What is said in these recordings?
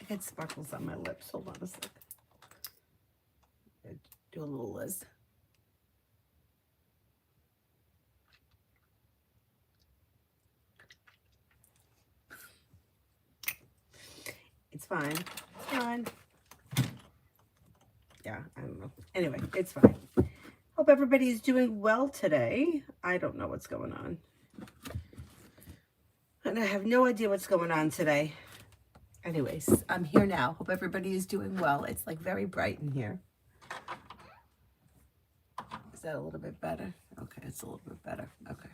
get sparkles on my lips. Hold on a sec. Do a little Liz. It's fine. It's fine. Yeah, I don't know. Anyway, it's fine. Hope everybody is doing well today. I don't know what's going on. And I have no idea what's going on today. Anyways, I'm here now. Hope everybody is doing well. It's like very bright in here. Is that a little bit better? Okay, it's a little bit better. Okay.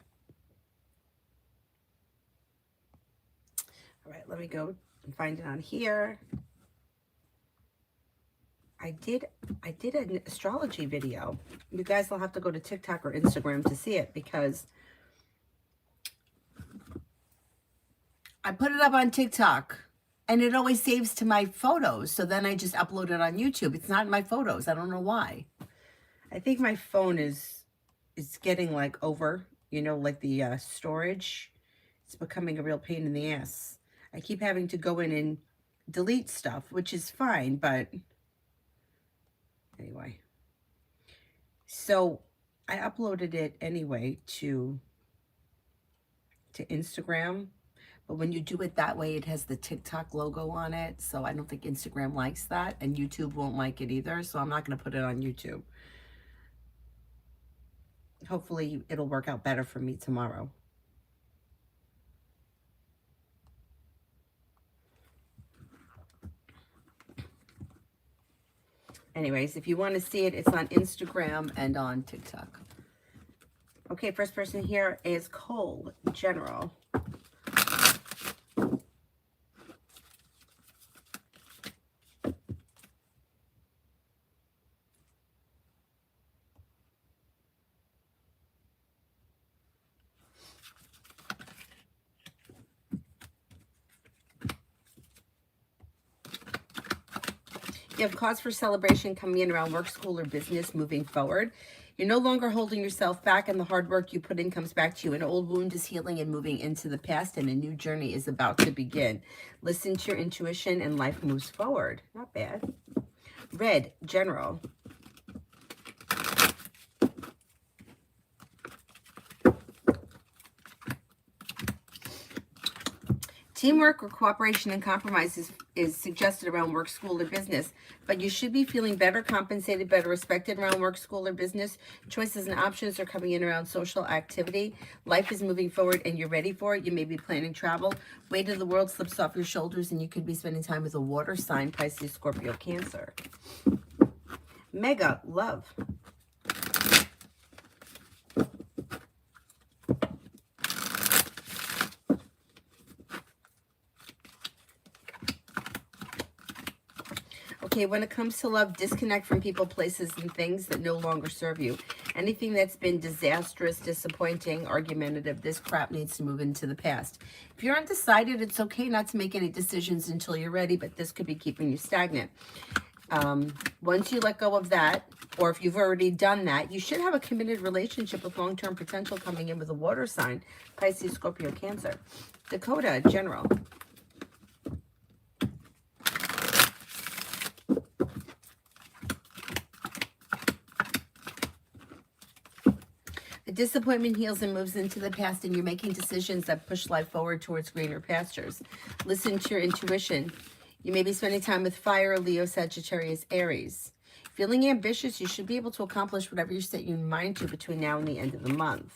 All right, let me go and find it on here. I did an astrology video. You guys will have to go to TikTok or Instagram to see it because I put it up on TikTok and it always saves to my photos. So then I just upload it on YouTube. It's not in my photos. I don't know why. I think my phone is getting like over, you know, like the storage. It's becoming a real pain in the ass. I keep having to go in and delete stuff, which is fine, but anyway. So I uploaded it anyway to Instagram. But when you do it that way, it has the TikTok logo on it. So I don't think Instagram likes that. And YouTube won't like it either. So I'm not going to put it on YouTube. Hopefully it'll work out better for me tomorrow. Anyways, if you want to see it, it's on Instagram and on TikTok. Okay, first person here is Cole General. You have cause for celebration coming in around work, school, or business moving forward. You're no longer holding yourself back, and the hard work you put in comes back to you. An old wound is healing and moving into the past, and a new journey is about to begin. Listen to your intuition, and life moves forward. Not bad. Red, General. Teamwork or cooperation and compromise is suggested around work, school, or business, but you should be feeling better compensated, better respected around work, school, or business. Choices and options are coming in around social activity. Life is moving forward and you're ready for it. You may be planning travel. Weight of the world slips off your shoulders and you could be spending time with a water sign, Pisces, Scorpio, Cancer. Mega, love. Okay, when it comes to love, disconnect from people, places, and things that no longer serve you. Anything that's been disastrous, disappointing, argumentative, this crap needs to move into the past. If you're undecided, it's okay not to make any decisions until you're ready, but this could be keeping you stagnant. Once you let go of that, or if you've already done that, you should have a committed relationship with long-term potential coming in with a water sign, Pisces, Scorpio, Cancer. Dakota, General. The disappointment heals and moves into the past, and you're making decisions that push life forward towards greener pastures. Listen to your intuition. You may be spending time with fire, Leo, Sagittarius, Aries. Feeling ambitious, you should be able to accomplish whatever you set your mind to between now and the end of the month.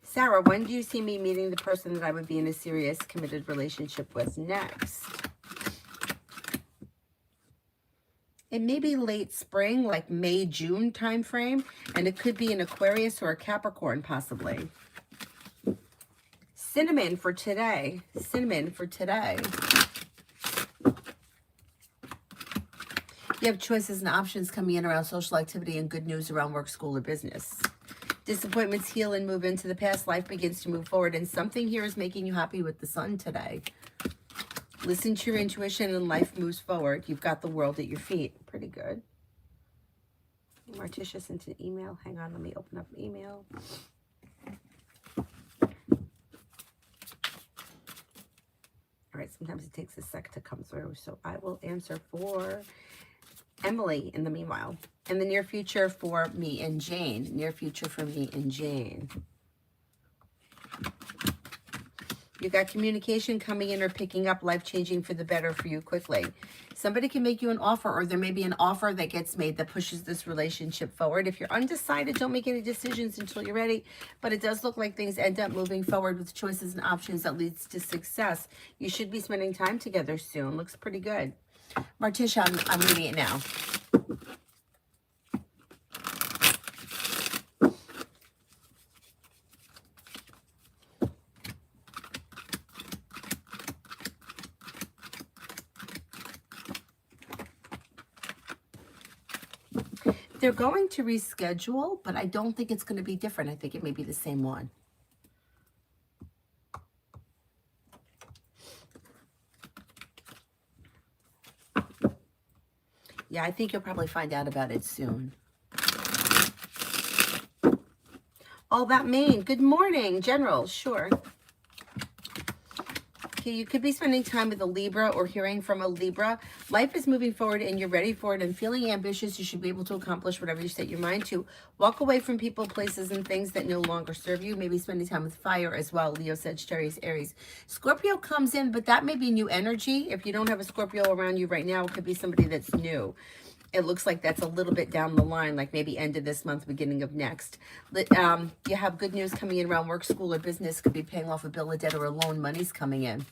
Sarah, when do you see me meeting the person that I would be in a serious, committed relationship with next? It may be late spring, like May, June time frame, and it could be an Aquarius or a Capricorn, possibly. Cinnamon for today. Cinnamon for today. You have choices and options coming in around social activity and good news around work, school, or business. Disappointments heal and move into the past. Life begins to move forward, and something here is making you happy with the sun today. Listen to your intuition and life moves forward. You've got the world at your feet. Pretty good. Marticia sent an email. Hang on, let me open up an email. All right, sometimes it takes a sec to come through. So I will answer for Emily in the meanwhile. In the near future for me and Jane. Near future for me and Jane. You got communication coming in or picking up, life-changing for the better for you quickly. Somebody can make you an offer, or there may be an offer that gets made that pushes this relationship forward. If you're undecided, don't make any decisions until you're ready. But it does look like things end up moving forward with choices and options that leads to success. You should be spending time together soon. Looks pretty good. Martisha, I'm reading it now. They're going to reschedule, but I don't think it's going to be different. I think it may be the same one. Yeah, I think you'll probably find out about it soon. All About Maine. Good morning, General. Sure. Okay, you could be spending time with a Libra or hearing from a Libra. Life is moving forward and you're ready for it and feeling ambitious. You should be able to accomplish whatever you set your mind to. Walk away from people, places, and things that no longer serve you. Maybe spending time with fire as well. Leo, Sagittarius, Aries. Scorpio comes in, but that may be new energy. If you don't have a Scorpio around you right now, it could be somebody that's new. It looks like that's a little bit down the line, like maybe end of this month, beginning of next. You have good news coming in around work, school, or business. Could be paying off a bill, a debt, or a loan. Money's coming in.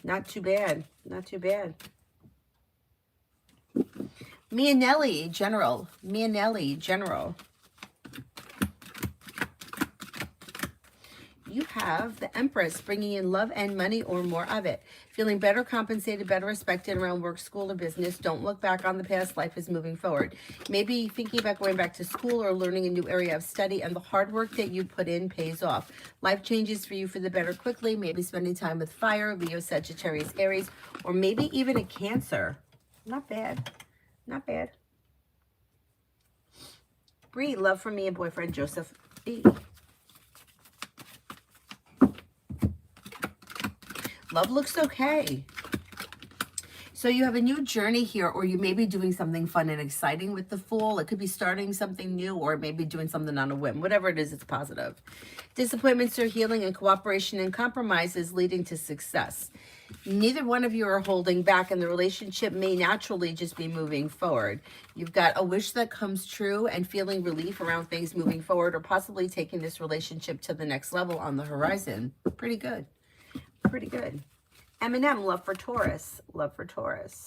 Not too bad. Not too bad. Mianelli, General. Mianelli, General. You have the Empress bringing in love and money or more of it. Feeling better compensated, better respected around work, school, or business. Don't look back on the past. Life is moving forward. Maybe thinking about going back to school or learning a new area of study, and the hard work that you put in pays off. Life changes for you for the better quickly. Maybe spending time with fire, Leo, Sagittarius, Aries, or maybe even a Cancer. Not bad. Not bad. Bree, love from me and boyfriend Joseph B. Love looks okay. So you have a new journey here, or you may be doing something fun and exciting with the Fool. It could be starting something new, or maybe doing something on a whim. Whatever it is, it's positive. Disappointments are healing, and cooperation and compromises leading to success. Neither one of you are holding back, and the relationship may naturally just be moving forward. You've got a wish that comes true and feeling relief around things moving forward, or possibly taking this relationship to the next level on the horizon. Pretty good. Pretty good. Eminem, love for Taurus. Love for Taurus.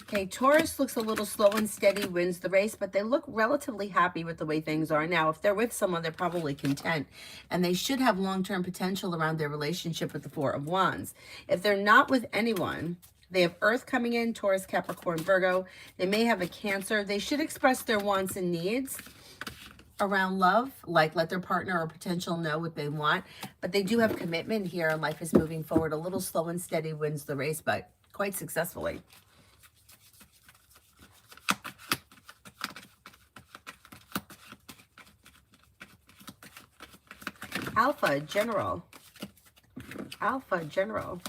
Okay, Taurus looks a little slow and steady, wins the race, but they look relatively happy with the way things are now. If they're with someone, they're probably content, and they should have long-term potential around their relationship with the Four of Wands. If they're not with anyone, they have Earth coming in, Taurus, Capricorn, Virgo. They may have a Cancer. They should express their wants and needs around love, like let their partner or potential know what they want, but they do have commitment here, and life is moving forward. A little slow and steady wins the race, but quite successfully. Alpha, General. Alpha, General.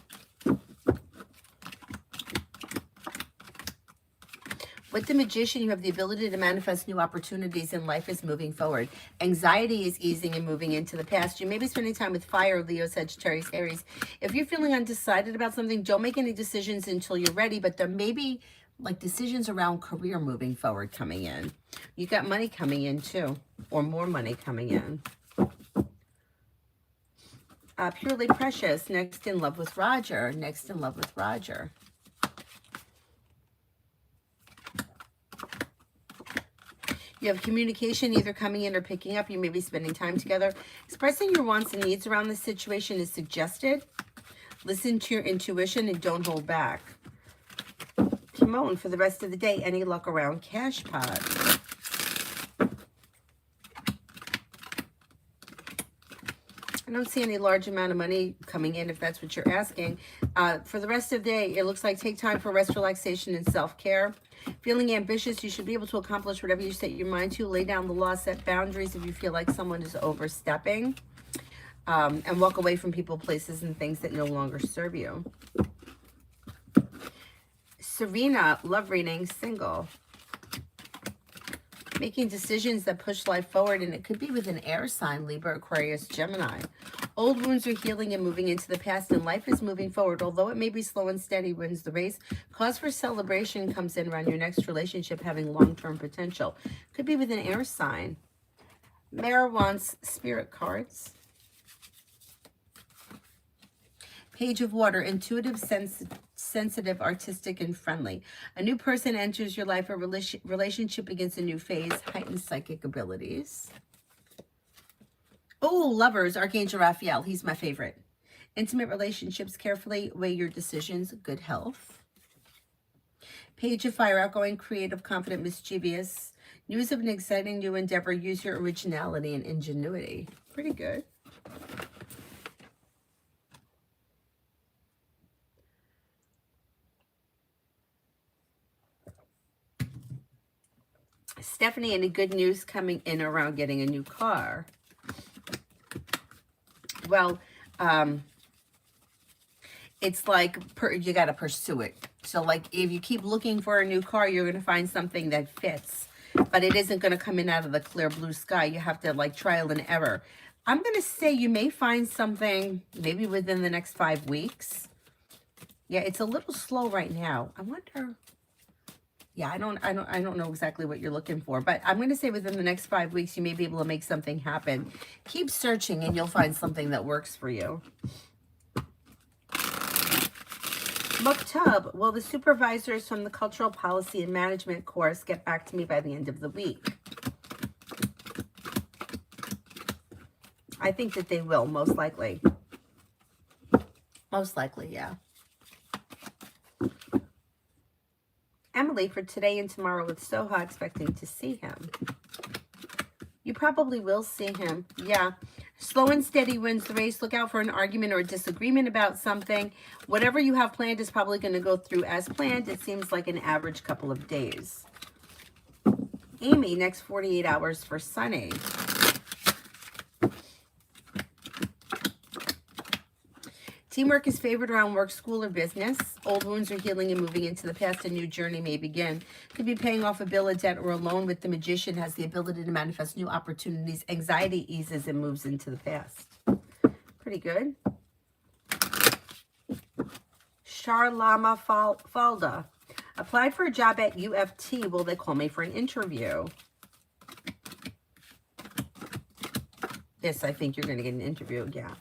With the Magician, you have the ability to manifest new opportunities, and life is moving forward. Anxiety is easing and moving into the past. You may be spending time with fire, Leo, Sagittarius, Aries. If you're feeling undecided about something, don't make any decisions until you're ready, but there may be like decisions around career moving forward coming in. You got money coming in too, or more money coming in. Purely Precious, next in love with Roger. Next in love with Roger. You have communication either coming in or picking up. You may be spending time together. Expressing your wants and needs around this situation is suggested. Listen to your intuition and don't hold back. Timon, for the rest of the day, any luck around cash pot? I don't see any large amount of money coming in if that's what you're asking. For the rest of the day, it looks like take time for rest, relaxation, and self-care. Feeling ambitious, you should be able to accomplish whatever you set your mind to. Lay down the law, set boundaries if you feel like someone is overstepping. and walk away from people, places, and things that no longer serve you. Serena, love reading, single. Making decisions that push life forward, and it could be with an air sign, Libra, Aquarius, Gemini. Old wounds are healing and moving into the past, and life is moving forward. Although it may be slow and steady, wins the race. Cause for celebration comes in around your next relationship having long-term potential. Could be with an air sign. Mare Wands, spirit cards. Page of Water, intuitive, sensitive, artistic, and friendly. A new person enters your life. A relationship begins a new phase. Heightened psychic abilities. Oh, Lovers, Archangel Raphael. He's my favorite. Intimate relationships, carefully weigh your decisions. Good health. Page of Fire, outgoing, creative, confident, mischievous. News of an exciting new endeavor. Use your originality and ingenuity. Pretty good. Stephanie, any good news coming in around getting a new car? Well, it's like you got to pursue it. So like if you keep looking for a new car, you're going to find something that fits. But it isn't going to come in out of the clear blue sky. You have to like trial and error. I'm going to say you may find something maybe within the next 5 weeks. Yeah, it's a little slow right now. I wonder... Yeah, I don't know exactly what you're looking for, but I'm going to say within the next 5 weeks, you may be able to make something happen. Keep searching and you'll find something that works for you. Muktab, will the supervisors from the Cultural Policy and Management course get back to me by the end of the week? I think that they will, most likely. Most likely, yeah. Emily, for today and tomorrow with Soha, expecting to see him. You probably will see him. Yeah. Slow and steady wins the race. Look out for an argument or a disagreement about something. Whatever you have planned is probably going to go through as planned. It seems like an average couple of days. Amy, next 48 hours for Sunny. Teamwork is favored around work, school, or business. Old wounds are healing and moving into the past. A new journey may begin. Could be paying off a bill, a debt, or a loan. With the Magician, has the ability to manifest new opportunities. Anxiety eases and moves into the past. Pretty good. Charlama Falda. Applied for a job at UFT. Will they call me for an interview? Yes, I think you're going to get an interview. Yeah.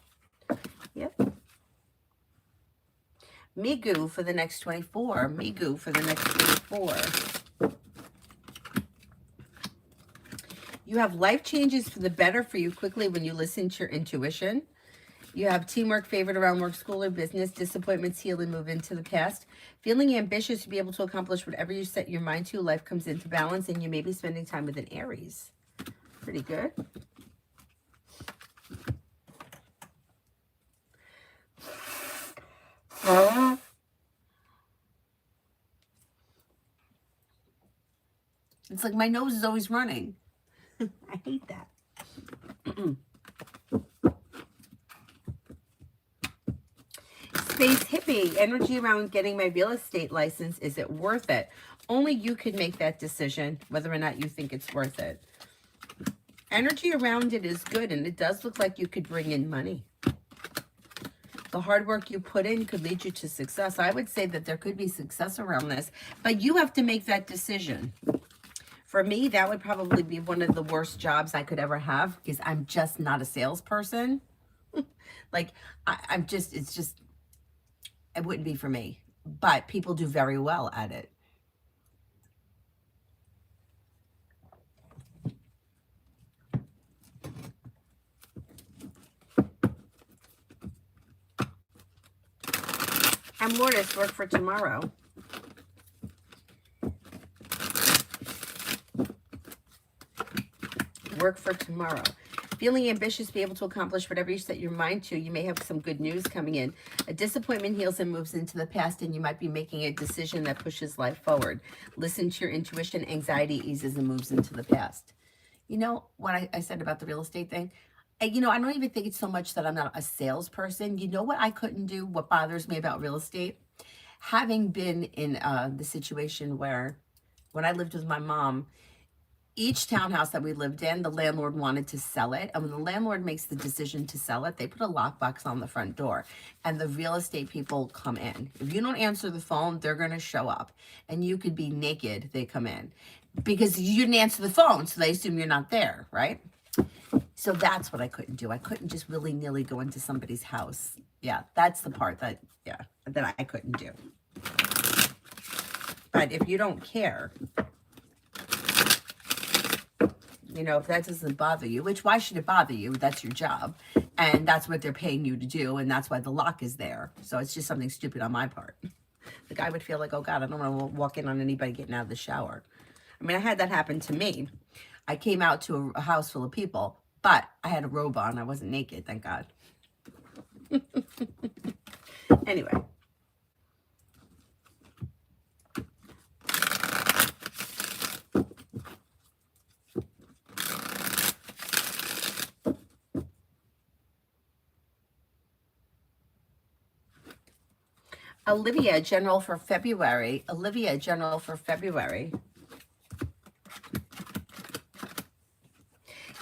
Yep. Migu for the next 24. Migu for the next 24. You have life changes for the better for you quickly when you listen to your intuition. You have teamwork favored around work, school, or business. Disappointments heal and move into the past. Feeling ambitious to be able to accomplish whatever you set your mind to. Life comes into balance, and you may be spending time with an Aries. Pretty good. It's like my nose is always running. I hate that. Space Hippie, energy around getting my real estate license. Is it worth it? Only you could make that decision, whether or not you think it's worth it. Energy around it is good, and it does look like you could bring in money. The hard work you put in could lead you to success. I would say that there could be success around this, but you have to make that decision. For me, that would probably be one of the worst jobs I could ever have because I'm just not a salesperson. Like, it wouldn't be for me. But people do very well at it. And Lourdes, work for tomorrow. Work for tomorrow. Feeling ambitious, be able to accomplish whatever you set your mind to. You may have some good news coming in. A disappointment heals and moves into the past, and you might be making a decision that pushes life forward. Listen to your intuition. Anxiety eases and moves into the past. You know what I said about the real estate thing? And, I don't even think it's so much that I'm not a salesperson. You know what I couldn't do? What bothers me about real estate? Having been in the situation where when I lived with my mom, each townhouse that we lived in, the landlord wanted to sell it. And when the landlord makes the decision to sell it, they put a lockbox on the front door. And the real estate people come in. If you don't answer the phone, they're going to show up. And you could be naked, they come in. Because you didn't answer the phone, so they assume you're not there, right? So that's what I couldn't do. I couldn't just willy-nilly go into somebody's house. Yeah, that's the part that I couldn't do. But if you don't care, if that doesn't bother you, which why should it bother you? That's your job. And that's what they're paying you to do. And that's why the lock is there. So it's just something stupid on my part. The guy would feel like, oh God, I don't want to walk in on anybody getting out of the shower. I mean, I had that happen to me. I came out to a house full of people, but I had a robe on. I wasn't naked, thank God. Anyway. Olivia, general for February. Olivia, general for February.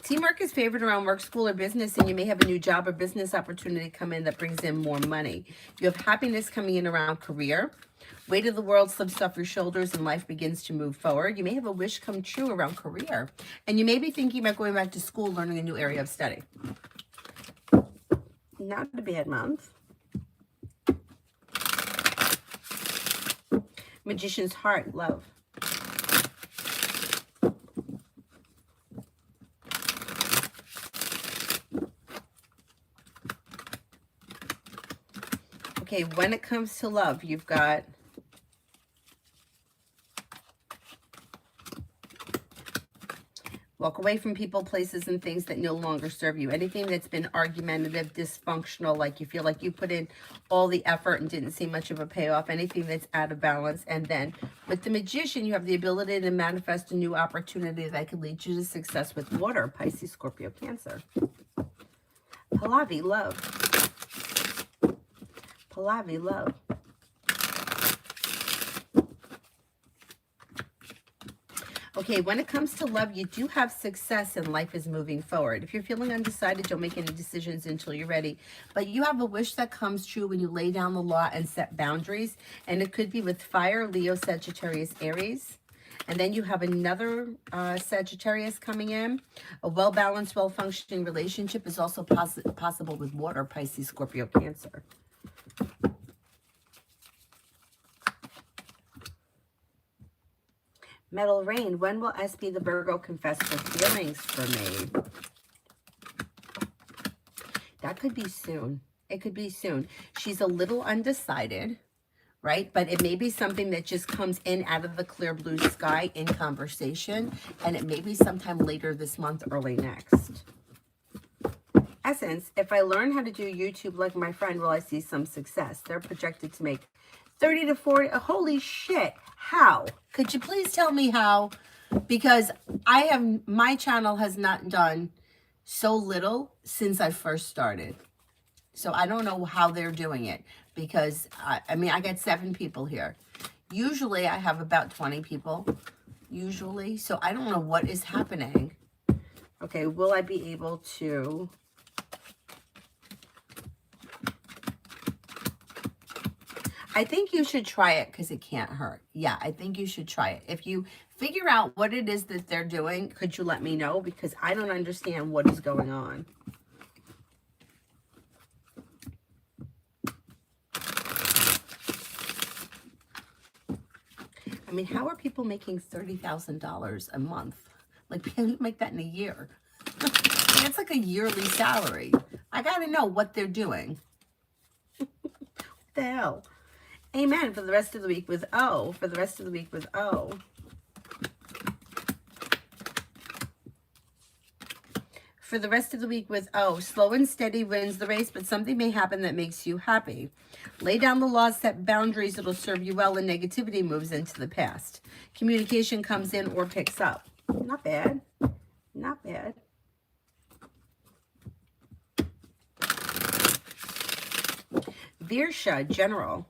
Teamwork is favored around work, school, or business, and you may have a new job or business opportunity come in that brings in more money. You have happiness coming in around career. Weight of the world slips off your shoulders and life begins to move forward. You may have a wish come true around career. And you may be thinking about going back to school, learning a new area of study. Not a bad month. Magician's heart, love. Okay, when it comes to love, you've got walk away from people, places, and things that no longer serve you. Anything that's been argumentative, dysfunctional, like you feel like you put in all the effort and didn't see much of a payoff. Anything that's out of balance. And then with the Magician, you have the ability to manifest a new opportunity that could lead you to success with water. Pisces, Scorpio, Cancer. Pallavi, love. Pallavi, love. Okay, when it comes to love, you do have success and life is moving forward. If you're feeling undecided, don't make any decisions until you're ready. But you have a wish that comes true when you lay down the law and set boundaries. And it could be with fire, Leo, Sagittarius, Aries. And then you have another Sagittarius coming in. A well-balanced, well-functioning relationship is also possible with water, Pisces, Scorpio, Cancer. Metal Rain, when will SP the Virgo confess her feelings for me? That could be soon. It could be soon. She's a little undecided, right? But it may be something that just comes in out of the clear blue sky in conversation. And it may be sometime later this month, early next. Essence, if I learn how to do YouTube like my friend, will I see some success? They're projected to make 30 to 40. Holy shit. How? Could you please tell me how? Because my channel has not done so little since I first started. So I don't know how they're doing it because I mean, I got 7 people here. Usually I have about 20 people usually. So I don't know what is happening. Okay. Will I be able to... I think you should try it because it can't hurt. Yeah, I think you should try it. If you figure out what it is that they're doing, could you let me know? Because I don't understand what is going on. I mean, how are people making $30,000 a month? Like, people make that in a year. That's like a yearly salary. I got to know what they're doing. What the hell? Amen. For the rest of the week with O. For the rest of the week with O. For the rest of the week with O. Slow and steady wins the race, but something may happen that makes you happy. Lay down the laws, set boundaries. It'll serve you well, and negativity moves into the past. Communication comes in or picks up. Not bad. Not bad. Virsha, general.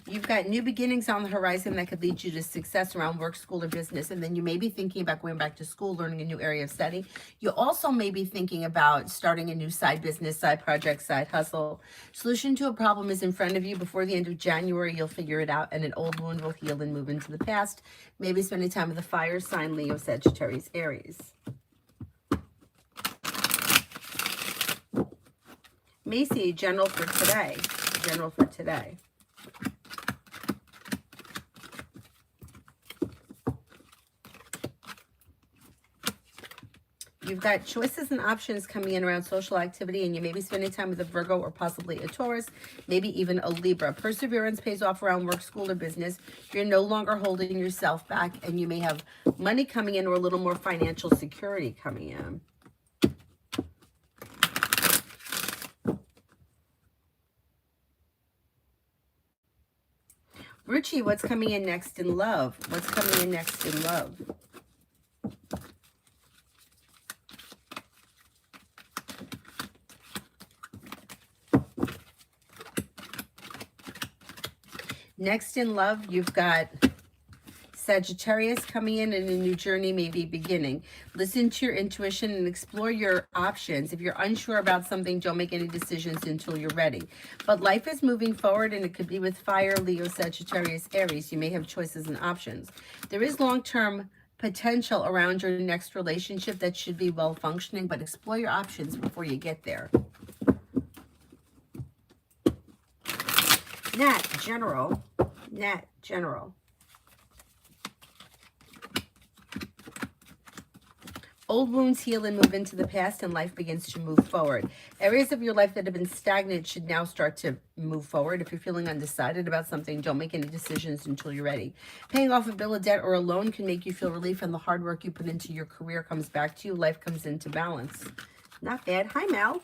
You've got new beginnings on the horizon that could lead you to success around work, school, or business. And then you may be thinking about going back to school, learning a new area of study. You also may be thinking about starting a new side business, side project, side hustle. Solution to a problem is in front of you. Before the end of January, you'll figure it out, and an old wound will heal and move into the past. Maybe spending time with the fire sign, Leo, Sagittarius, Aries. Macy, general for today. General for today. You've got choices and options coming in around social activity, and you may be spending time with a Virgo or possibly a Taurus, maybe even a Libra. Perseverance pays off around work, school, or business. You're no longer holding yourself back, and you may have money coming in or a little more financial security coming in. Ruchi, what's coming in next in love? What's coming in next in love? Next in love, you've got Sagittarius coming in, and a new journey may be beginning. Listen to your intuition and explore your options. If you're unsure about something, don't make any decisions until you're ready. But life is moving forward, and it could be with fire, Leo, Sagittarius, Aries. You may have choices and options. There is long-term potential around your next relationship that should be well functioning, but explore your options before you get there. Nat, general. Nat, general. Old wounds heal and move into the past, and life begins to move forward. Areas of your life that have been stagnant should now start to move forward. If you're feeling undecided about something, don't make any decisions until you're ready. Paying off a bill of debt or a loan can make you feel relief, and the hard work you put into your career comes back to you. Life comes into balance. Not bad. Hi, Mel.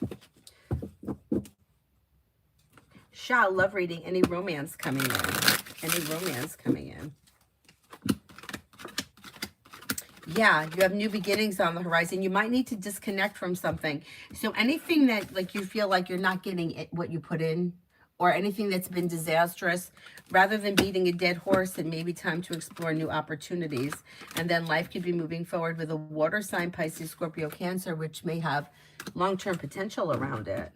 Shah, love reading. Any romance coming in? Any romance coming in? Yeah, you have new beginnings on the horizon. You might need to disconnect from something. So anything that like you feel like you're not getting what you put in, or anything that's been disastrous, rather than beating a dead horse, it may be time to explore new opportunities. And then life could be moving forward with a water sign, Pisces, Scorpio, Cancer, which may have long-term potential around it.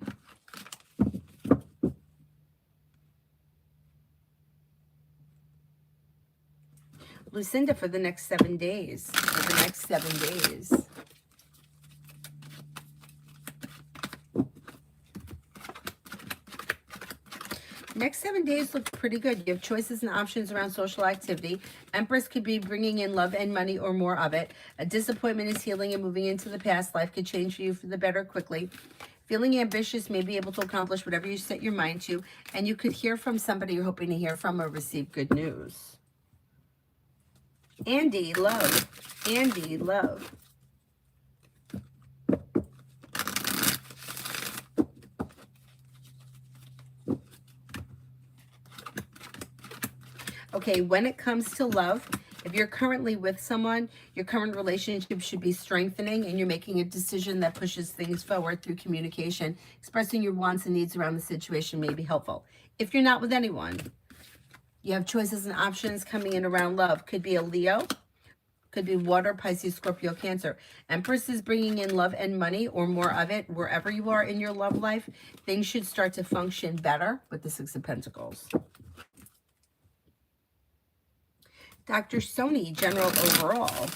Lucinda, for the next 7 days. For the next 7 days. Next 7 days look pretty good. You have choices and options around social activity. Empress could be bringing in love and money or more of it. A disappointment is healing and moving into the past. Life could change for you for the better quickly. Feeling ambitious, may be able to accomplish whatever you set your mind to. And you could hear from somebody you're hoping to hear from or receive good news. Andy, love. Andy, love. Okay, when it comes to love, if you're currently with someone, your current relationship should be strengthening, and you're making a decision that pushes things forward through communication. Expressing your wants and needs around the situation may be helpful. If you're not with anyone, you have choices and options coming in around love. Could be a Leo, could be water, Pisces, Scorpio, Cancer. Empress is bringing in love and money or more of it. Wherever you are in your love life, things should start to function better with the Six of Pentacles. Dr. Sony, general overall.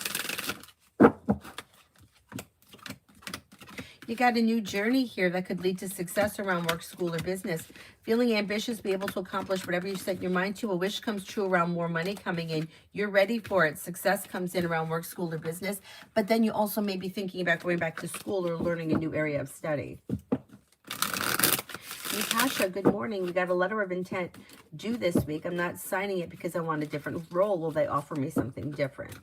You got a new journey here that could lead to success around work, school, or business. Feeling ambitious, be able to accomplish whatever you set your mind to. A wish comes true around more money coming in. You're ready for it. Success comes in around work, school, or business. But then you also may be thinking about going back to school or learning a new area of study. Natasha, good morning. We got a letter of intent due this week. I'm not signing it because I want a different role. Will they offer me something different?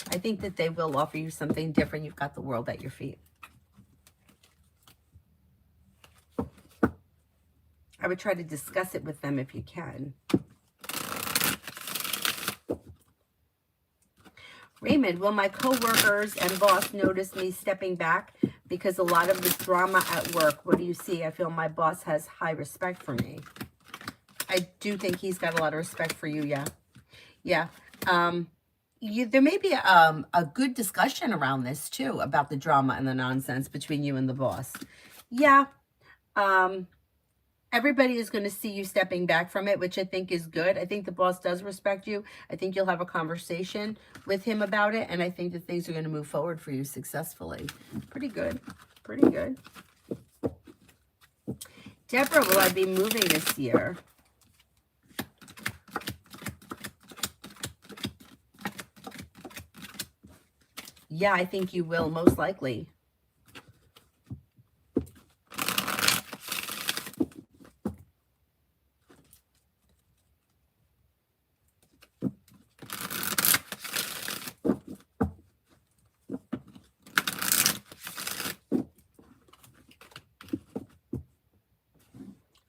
I think that they will offer you something different. You've got the world at your feet. I would try to discuss it with them if you can. Raymond, will my coworkers and boss notice me stepping back because a lot of this drama at work? What do you see? I feel my boss has high respect for me. I do think he's got a lot of respect for you, yeah. Yeah. There may be a good discussion around this too, about the drama and the nonsense between you and the boss. Yeah. Everybody is going to see you stepping back from it, which I think is good. I think the boss does respect you. I think you'll have a conversation with him about it, and I think that things are going to move forward for you successfully. Pretty good. Pretty good. Deborah, will I be moving this year? Yeah, I think you will, most likely.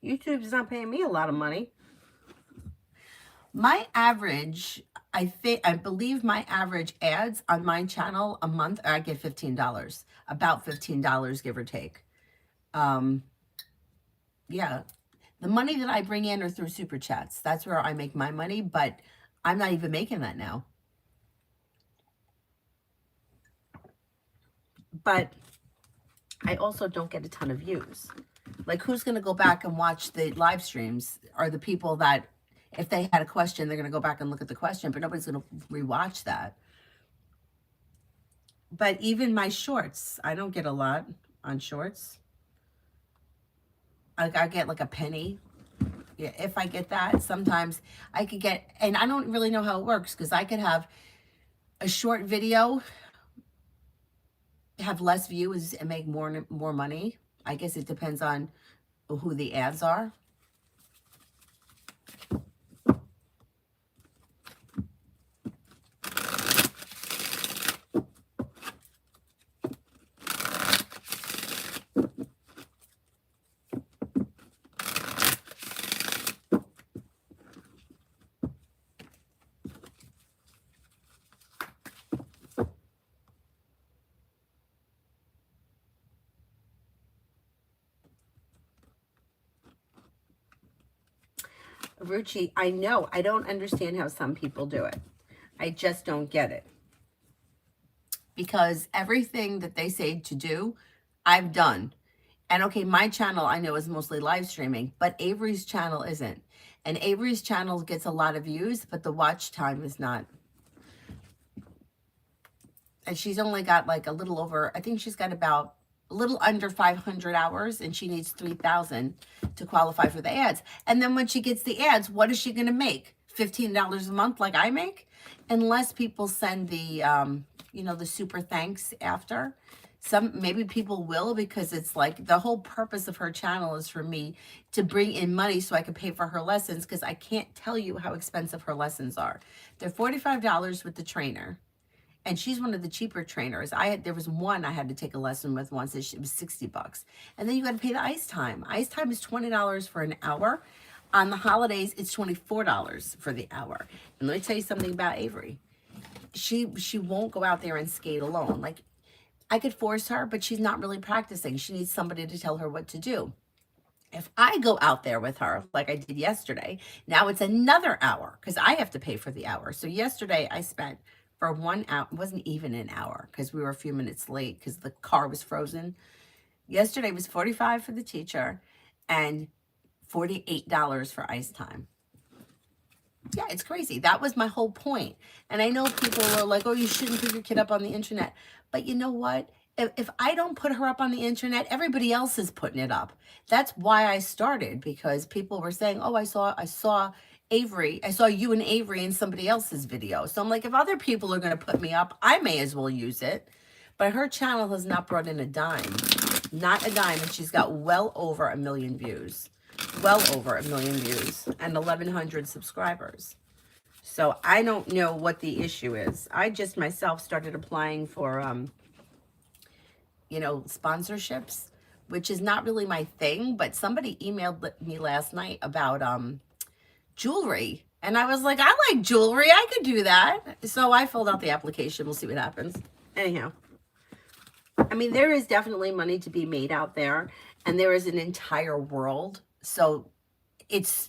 YouTube's not paying me a lot of money. My average, I believe my average ads on my channel a month, I get $15, about $15, give or take. Yeah, the money that I bring in are through super chats. That's where I make my money, but I'm not even making that now. But I also don't get a ton of views. Like, who's going to go back and watch the live streams are the people that, if they had a question, they're going to go back and look at the question, but nobody's going to rewatch that. But even my shorts, I don't get a lot on shorts. I get like a penny. Yeah, if I get that, sometimes I could get, and I don't really know how it works, because I could have a short video have less views and make more money. I guess it depends on who the ads are. Ruchi, I know. I don't understand how some people do it. I just don't get it. Because everything that they say to do, I've done. And okay, my channel I know is mostly live streaming, but Avery's channel isn't. And Avery's channel gets a lot of views, but the watch time is not. And she's only got like a little over, I think she's got about a little under 500 hours, and she needs 3,000 to qualify for the ads. And then when she gets the ads, what is she going to make? $15 a month like I make? Unless people send the, the super thanks after. Maybe people will, because it's like the whole purpose of her channel is for me to bring in money so I can pay for her lessons, because I can't tell you how expensive her lessons are. They're $45 with the trainer. And she's one of the cheaper trainers. There was one I had to take a lesson with once. It was $60. And then you got to pay the ice time. Ice time is $20 for an hour. On the holidays, it's $24 for the hour. And let me tell you something about Avery. She won't go out there and skate alone. Like, I could force her, but she's not really practicing. She needs somebody to tell her what to do. If I go out there with her, like I did yesterday, now it's another hour because I have to pay for the hour. So yesterday I spent for 1 hour, it wasn't even an hour because we were a few minutes late because the car was frozen. Yesterday was $45 for the teacher and $48 for ice time. Yeah, it's crazy. That was my whole point. And I know people are like, oh, you shouldn't put your kid up on the internet. But you know what? If I don't put her up on the internet, everybody else is putting it up. That's why I started, because people were saying, oh, I saw Avery. I saw you and Avery in somebody else's video. So I'm like, if other people are going to put me up, I may as well use it. But her channel has not brought in a dime. Not a dime. And she's got well over 1 million views. Well over 1 million views and 1,100 subscribers. So I don't know what the issue is. I just myself started applying for, sponsorships, which is not really my thing. But somebody emailed me last night about jewelry. And I was like, I like jewelry. I could do that. So I filled out the application. We'll see what happens. Anyhow, I mean, there is definitely money to be made out there, and there is an entire world. So it's,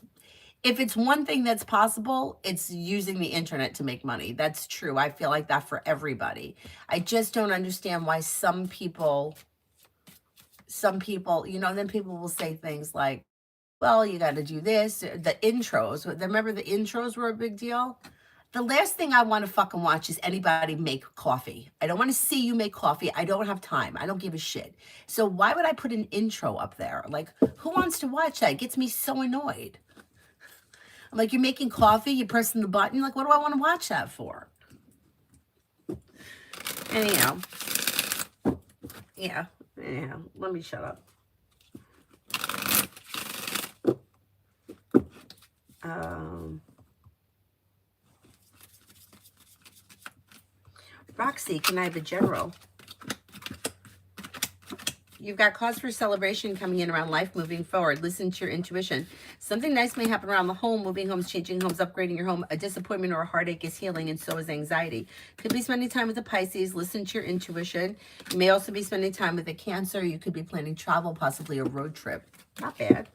if it's one thing that's possible, it's using the internet to make money. That's true. I feel like that for everybody. I just don't understand why some people, you know, then people will say things like, well, you got to do this. The intros, remember the intros were a big deal? The last thing I want to fucking watch is anybody make coffee. I don't want to see you make coffee. I don't have time. I don't give a shit. So why would I put an intro up there? Like, who wants to watch that? It gets me so annoyed. I'm like, you're making coffee, you're pressing the button. Like, what do I want to watch that for? Anyhow. Yeah. Anyhow, let me shut up. Roxy, can I have a general? You've got cause for celebration coming in around life moving forward. Listen to your intuition. Something nice may happen around the home, moving homes, changing homes, upgrading your home. A disappointment or a heartache is healing, and so is anxiety. Could be spending time with the Pisces. Listen to your intuition. You may also be spending time with a Cancer. You could be planning travel, possibly a road trip. Not bad.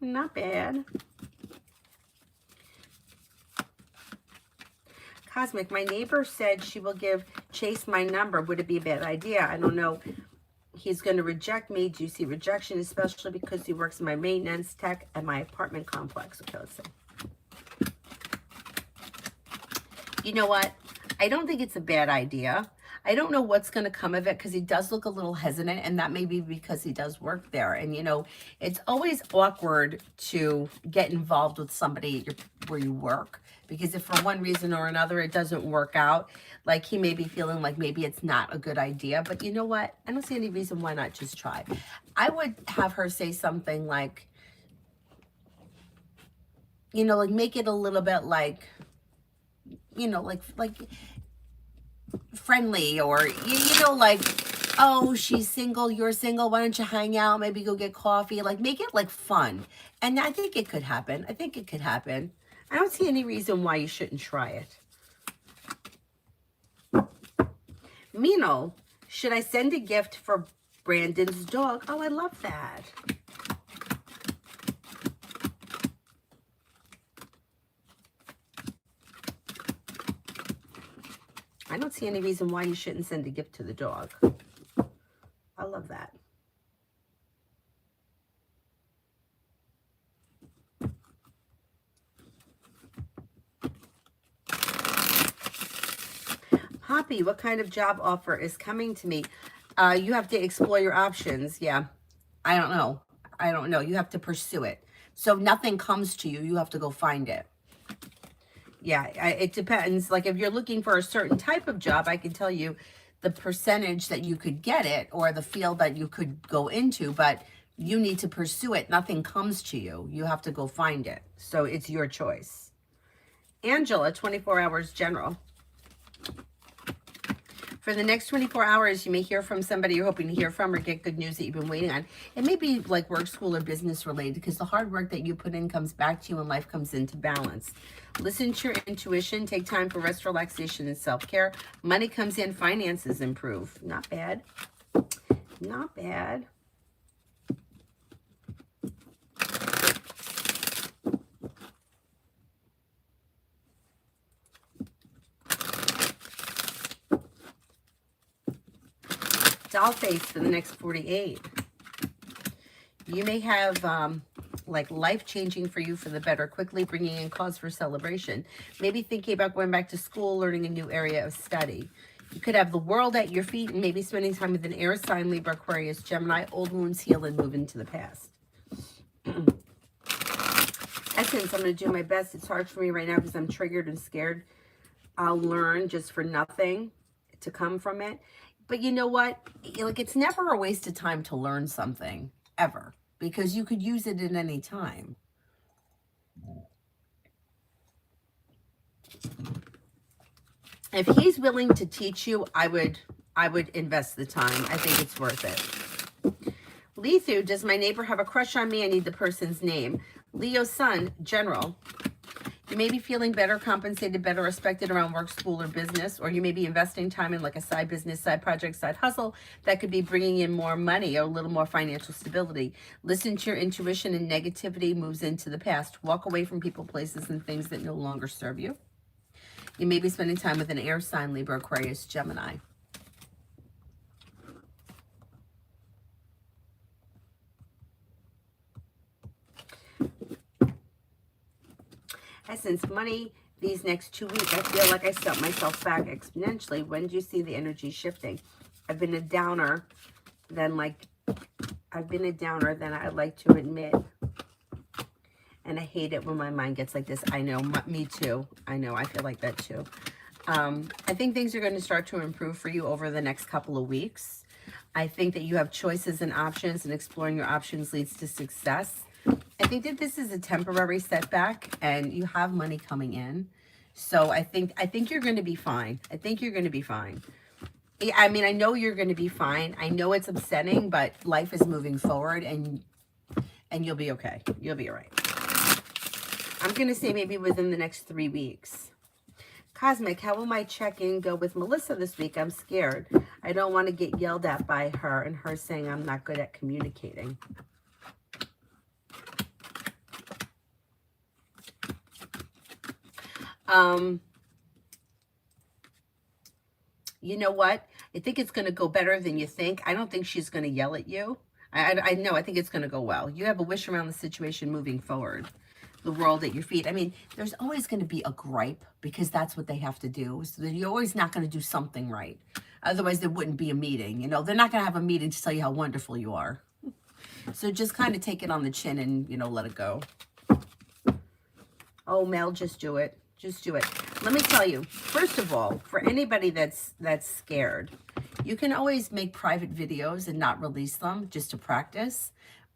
Not bad. Cosmic, my neighbor said she will give Chase my number. Would it be a bad idea? I don't know. He's going to reject me. Do you see rejection, especially because he works in my maintenance tech at my apartment complex? Okay, let's see. You know what? I don't think it's a bad idea. I don't know what's going to come of it because he does look a little hesitant, and that may be because he does work there. And, you know, it's always awkward to get involved with somebody where you work, because if for one reason or another it doesn't work out, like he may be feeling like maybe it's not a good idea. But you know what? I don't see any reason why not just try. I would have her say something like, you know, like make it a little bit like, you know, like friendly, or you know, like, oh, she's single, you're single, why don't you hang out, maybe go get coffee, like make it like fun. And I think it could happen. I think it could happen. I don't see any reason why you shouldn't try it. Mino, should I send a gift for Brandon's dog? Oh, I love that. I don't see any reason why you shouldn't send a gift to the dog. I love that. Poppy, what kind of job offer is coming to me? You have to explore your options. Yeah. I don't know. I don't know. You have to pursue it. So nothing comes to you. You have to go find it. Yeah, it depends. Like if you're looking for a certain type of job, I can tell you the percentage that you could get it or the field that you could go into, but you need to pursue it. Nothing comes to you. You have to go find it. So it's your choice. Angela, 24 hours general. For the next 24 hours, you may hear from somebody you're hoping to hear from or get good news that you've been waiting on. It may be like work, school, or business related, because the hard work that you put in comes back to you and life comes into balance. Listen to your intuition. Take time for rest, relaxation, and self-care. Money comes in. Finances improve. Not bad. Not bad. Doll face for the next 48. You may have like life changing for you for the better, quickly bringing in cause for celebration. Maybe thinking about going back to school, learning a new area of study. You could have the world at your feet and maybe spending time with an air sign, Libra, Aquarius, Gemini. Old wounds heal and move into the past. Essence, I'm going to do my best. It's hard for me right now because I'm triggered and scared. I'll learn just for nothing to come from it. But you know what? Like, it's never a waste of time to learn something, ever, because you could use it at any time. If he's willing to teach you, I would invest the time. I think it's worth it. Lethu, does my neighbor have a crush on me? I need the person's name. Leo Sun, general. You may be feeling better compensated, better respected around work, school, or business, or you may be investing time in like a side business, side project, side hustle that could be bringing in more money or a little more financial stability. Listen to your intuition, and negativity moves into the past. Walk away from people, places, and things that no longer serve you. You may be spending time with an air sign, Libra, Aquarius, Gemini. Essence, money, these next 2 weeks, I feel like I set myself back exponentially. When do you see the energy shifting? I've been a downer than I like to admit. And I hate it when my mind gets like this. I know, me too. I know, I feel like that too. I think things are going to start to improve for you over the next couple of weeks. I think that you have choices and options, and exploring your options leads to success. I think that this is a temporary setback, and you have money coming in. So I think you're going to be fine. I think you're going to be fine. I mean, I know you're going to be fine. I know it's upsetting, but life is moving forward, and you'll be okay. You'll be all right. I'm going to say maybe within the next 3 weeks. Cosmic, how will my check-in go with Melissa this week? I'm scared. I don't want to get yelled at by her and her saying I'm not good at communicating. You know what? I think it's going to go better than you think. I don't think she's going to yell at you. I know. I think it's going to go well. You have a wish around the situation moving forward. The world at your feet. I mean, there's always going to be a gripe, because that's what they have to do. So you're always not going to do something right. Otherwise, there wouldn't be a meeting. You know, they're not going to have a meeting to tell you how wonderful you are. So just kind of take it on the chin and, you know, let it go. Oh, Mel, just do it. Just do it. Let me tell you, first of all, for anybody that's scared, you can always make private videos and not release them just to practice.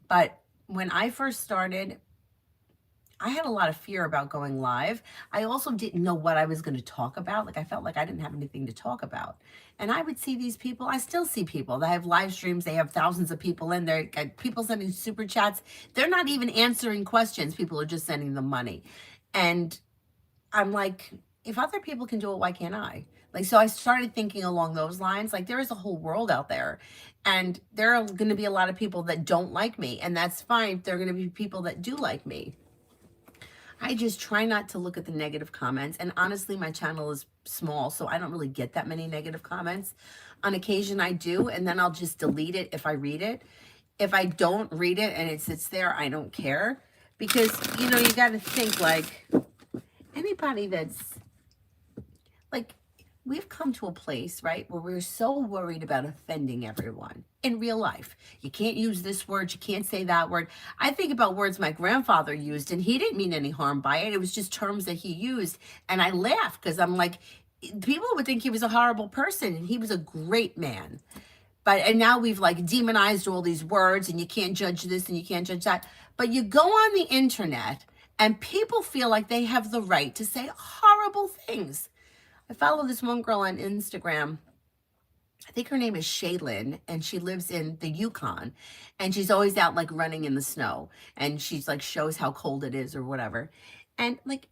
But when I first started, I had a lot of fear about going live. I also didn't know what I was going to talk about. Like, I felt like I didn't have anything to talk about. And I would see these people. I still see people that have live streams. They have thousands of people in there. People sending super chats. They're not even answering questions. People are just sending them money. And I'm like, if other people can do it, why can't I? Like, so I started thinking along those lines. Like, there is a whole world out there. And there are going to be a lot of people that don't like me. And that's fine. There are going to be people that do like me. I just try not to look at the negative comments. And honestly, my channel is small, so I don't really get that many negative comments. On occasion, I do, and then I'll just delete it if I read it. If I don't read it and it sits there, I don't care. Because, you know, you got to think, like, anybody that's, like, we've come to a place, right, where we're so worried about offending everyone in real life. You can't use this word. You can't say that word. I think about words my grandfather used, and he didn't mean any harm by it. It was just terms that he used. And I laugh because I'm like, people would think he was a horrible person, and he was a great man. And now we've like demonized all these words, and you can't judge this and you can't judge that. But you go on the internet and people feel like they have the right to say horrible things. I follow this one girl on Instagram. I think her name is Shaylin, and she lives in the Yukon, and she's always out like running in the snow, and she's like shows how cold it is or whatever. And like,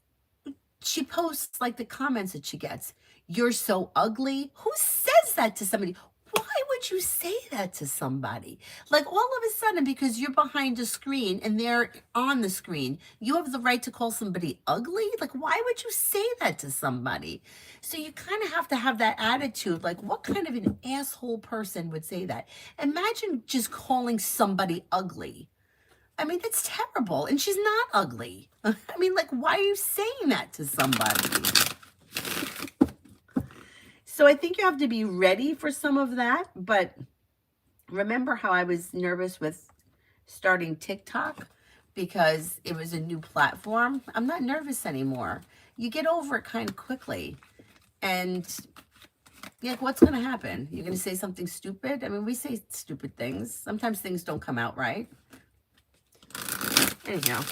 she posts like the comments that she gets. You're so ugly. Who says that to somebody? Why would you say that to somebody? Like, all of a sudden, because you're behind a screen and they're on the screen, you have the right to call somebody ugly? Like, why would you say that to somebody? So you kind of have to have that attitude. Like, what kind of an asshole person would say that? Imagine just calling somebody ugly. I mean, that's terrible. And she's not ugly. I mean, like, why are you saying that to somebody? So I think you have to be ready for some of that. But remember how I was nervous with starting TikTok because it was a new platform? I'm not nervous anymore. You get over it kind of quickly. And yeah, what's going to happen? You're going to say something stupid? I mean, we say stupid things. Sometimes things don't come out right. Anyhow,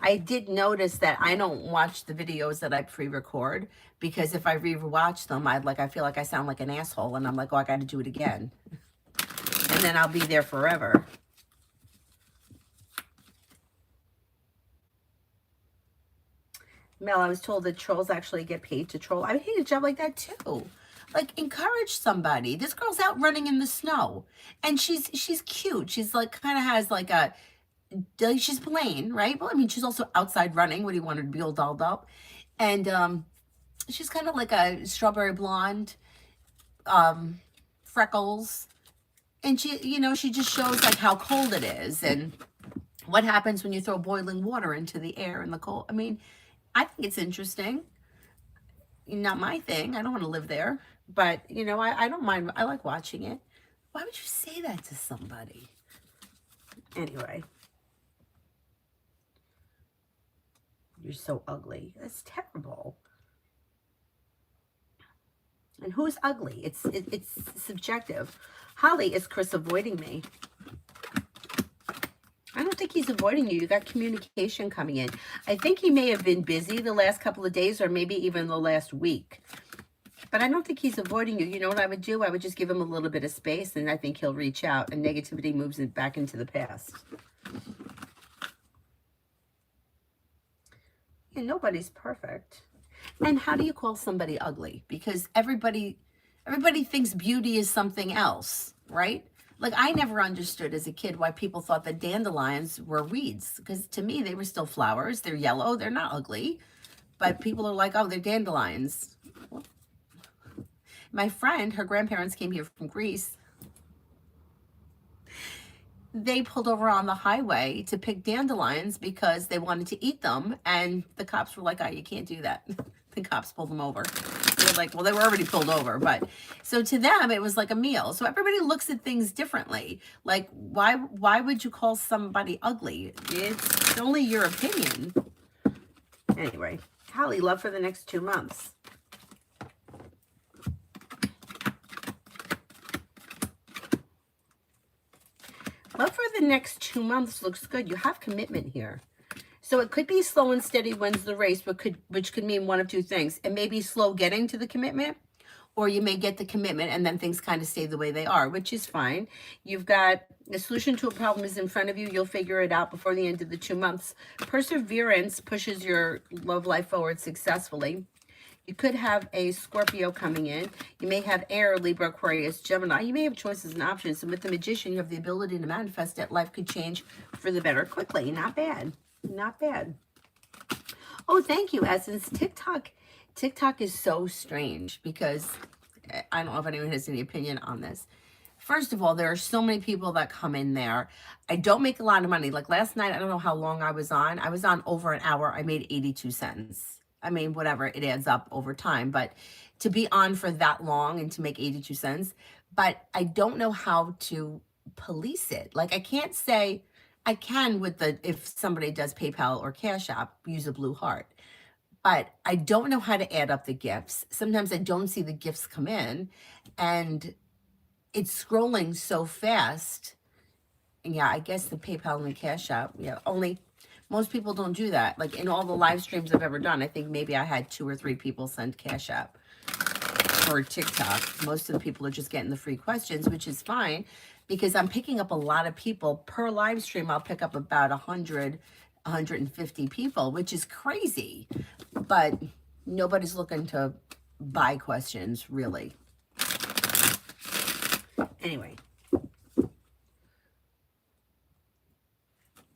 I did notice that I don't watch the videos that I pre-record, because if I re-watch them, I feel like I sound like an asshole, and I'm like, oh, I got to do it again. And then I'll be there forever. Mel, I was told that trolls actually get paid to troll. I hate a job like that too. Like, encourage somebody. This girl's out running in the snow, and she's cute. She's like kind of has like a she's plain, right? Well, I mean, she's also outside running. What do you want her to be all dolled up? And she's kind of like a strawberry blonde, freckles, and she just shows like how cold it is and what happens when you throw boiling water into the air and the cold. I mean, I think it's interesting. Not my thing. I don't want to live there, but I don't mind. I like watching it. Why would you say that to somebody? Anyway, you're so ugly. That's terrible. And who's ugly? It's subjective. Holly, is Chris avoiding me? I don't think he's avoiding you. You got communication coming in. I think he may have been busy the last couple of days or maybe even the last week. But I don't think he's avoiding you. You know what I would do? I would just give him a little bit of space, and I think he'll reach out, and negativity moves it back into the past. And nobody's perfect. And how do you call somebody ugly? Because everybody thinks beauty is something else, right? Like, I never understood as a kid why people thought that dandelions were weeds. Because to me, they were still flowers. They're yellow. They're not ugly. But people are like, oh, they're dandelions. Well, my friend, her grandparents came here from Greece. They pulled over on the highway to pick dandelions because they wanted to eat them. And the cops were like, oh, you can't do that. The cops pulled them over. They're like, well, they were already pulled over. But so to them, it was like a meal. So everybody looks at things differently. Like, why would you call somebody ugly? It's only your opinion. Anyway, Holly, love for the next 2 months. Love for the next 2 months looks good. You have commitment here. So it could be slow and steady wins the race, which could mean one of two things. It may be slow getting to the commitment, or you may get the commitment and then things kind of stay the way they are, which is fine. You've got a solution to a problem is in front of you. You'll figure it out before the end of the 2 months. Perseverance pushes your love life forward successfully. You could have a Scorpio coming in. You may have Air, Libra, Aquarius, Gemini. You may have choices and options. And with the Magician, you have the ability to manifest that life could change for the better quickly. Not bad. Not bad. Oh, thank you, Essence. TikTok is so strange because I don't know if anyone has any opinion on this. First of all, there are so many people that come in there. I don't make a lot of money. Like last night, I don't know how long I was on. I was on over an hour. I made 82 cents. I mean, whatever, it adds up over time. But to be on for that long and to make 82 cents, but I don't know how to police it. Like, I can't say, I can with if somebody does PayPal or Cash App, use a blue heart. But I don't know how to add up the gifts. Sometimes I don't see the gifts come in, and it's scrolling so fast. And yeah, I guess the PayPal and the Cash App, yeah, only most people don't do that. Like in all the live streams I've ever done, I think maybe I had 2 or 3 people send Cash App for TikTok. Most of the people are just getting the free questions, which is fine because I'm picking up a lot of people per live stream. I'll pick up about 100, 150 people, which is crazy, but nobody's looking to buy questions really. Anyway,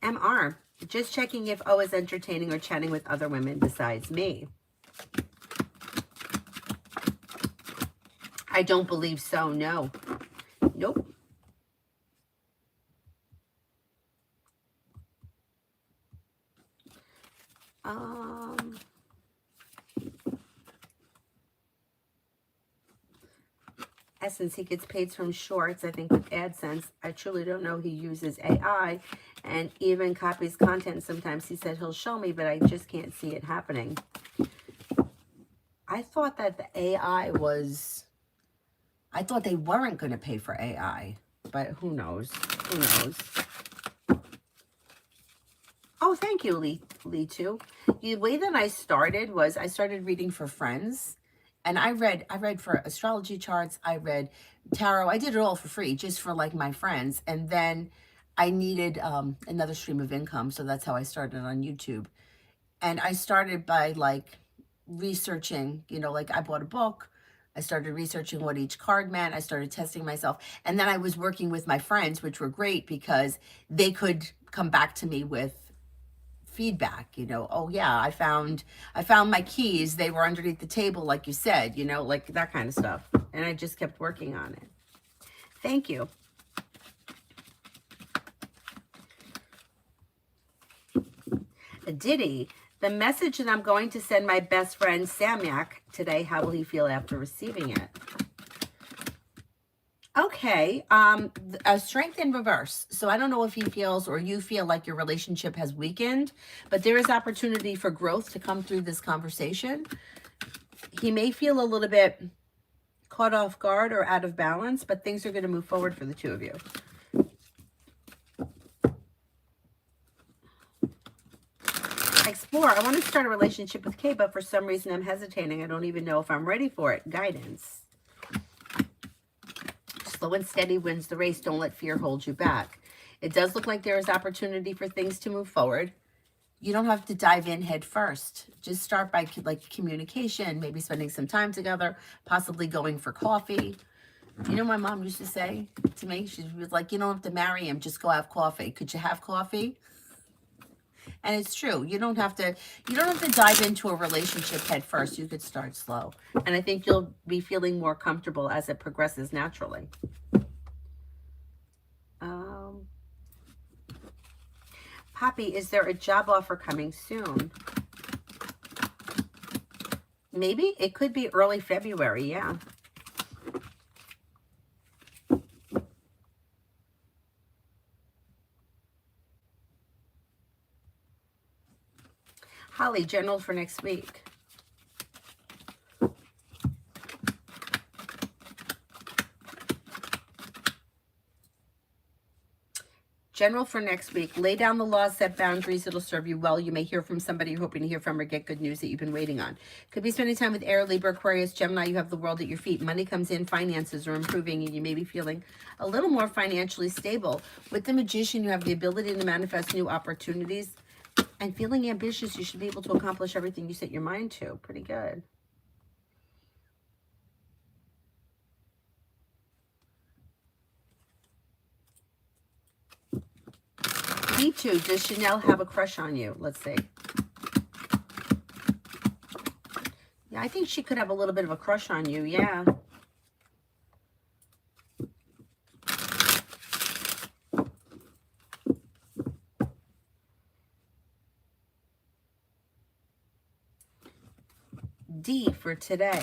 MR, just checking if O is entertaining or chatting with other women besides me. I don't believe so, no. Nope. Essence, he gets paid from shorts, I think with AdSense. I truly don't know. He uses AI and even copies content. Sometimes he said he'll show me, but I just can't see it happening. I thought that the AI was, I thought they weren't going to pay for AI, but who knows? Who knows? Oh, thank you, Lee too. The way that I started was I started reading for friends. And I read for astrology charts, I read tarot. I did it all for free, just for like my friends. And then I needed another stream of income. So that's how I started on YouTube. And I started by like researching, like I bought a book. I started researching what each card meant. I started testing myself. And then I was working with my friends, which were great because they could come back to me with feedback, oh yeah, I found my keys. They were underneath the table, like you said, like that kind of stuff. And I just kept working on it. Thank you. Diddy, the message that I'm going to send my best friend Samyak today, how will he feel after receiving it? Okay, a strength in reverse. So I don't know if he feels or you feel like your relationship has weakened, but there is opportunity for growth to come through this conversation. He may feel a little bit caught off guard or out of balance, but things are going to move forward for the two of you. Explore. I want to start a relationship with Kay, but for some reason I'm hesitating. I don't even know if I'm ready for it. Guidance. Slow and steady wins the race. Don't let fear hold you back. It does look like there is opportunity for things to move forward. You don't have to dive in head first. Just start by like communication, maybe spending some time together, possibly going for coffee. You know, my mom used to say to me, she was like, you don't have to marry him, just go have coffee. Could you have coffee? And it's true. You don't have to dive into a relationship head first. You could start slow. And I think you'll be feeling more comfortable as it progresses naturally. Poppy, is there a job offer coming soon? Maybe. It could be early February, yeah. Holly, general for next week. General for next week. Lay down the laws, set boundaries. It'll serve you well. You may hear from somebody you're hoping to hear from or get good news that you've been waiting on. Could be spending time with Air, Libra, Aquarius, Gemini. You have the world at your feet. Money comes in, finances are improving, and you may be feeling a little more financially stable. With the Magician, you have the ability to manifest new opportunities. And feeling ambitious, you should be able to accomplish everything you set your mind to. Pretty good. D2, does Chanel have a crush on you? Let's see. Yeah, I think she could have a little bit of a crush on you, yeah. D for today.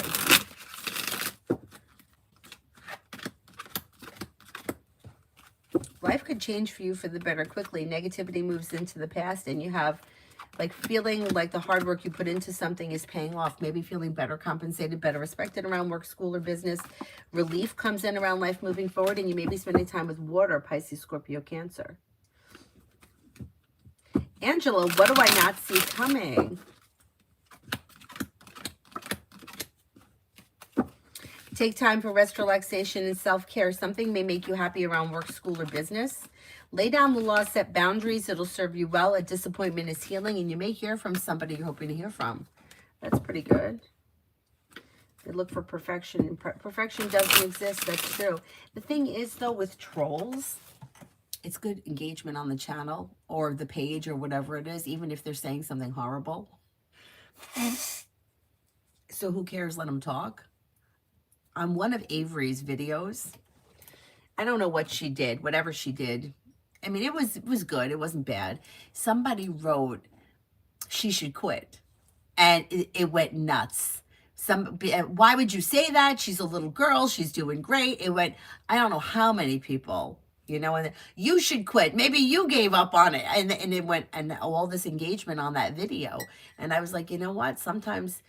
Life could change for you for the better quickly. Negativity moves into the past and you have like feeling like the hard work you put into something is paying off. Maybe feeling better compensated, better respected around work, school, or business. Relief comes in around life moving forward, and you may be spending time with water, Pisces, Scorpio, Cancer. Angela, what do I not see coming? Take time for rest, relaxation, and self-care. Something may make you happy around work, school, or business. Lay down the law, set boundaries. It'll serve you well. A disappointment is healing, and you may hear from somebody you're hoping to hear from. That's pretty good. They look for perfection, and perfection doesn't exist. That's true. The thing is, though, with trolls, it's good engagement on the channel or the page or whatever it is, even if they're saying something horrible. So who cares? Let them talk. On one of Avery's videos, I don't know what she did, whatever she did. I mean, it was good. It wasn't bad. Somebody wrote, she should quit. And it went nuts. Why would you say that? She's a little girl. She's doing great. It went, I don't know how many people, and you should quit. Maybe you gave up on it. And it went, and all this engagement on that video. And I was like, you know what? Sometimes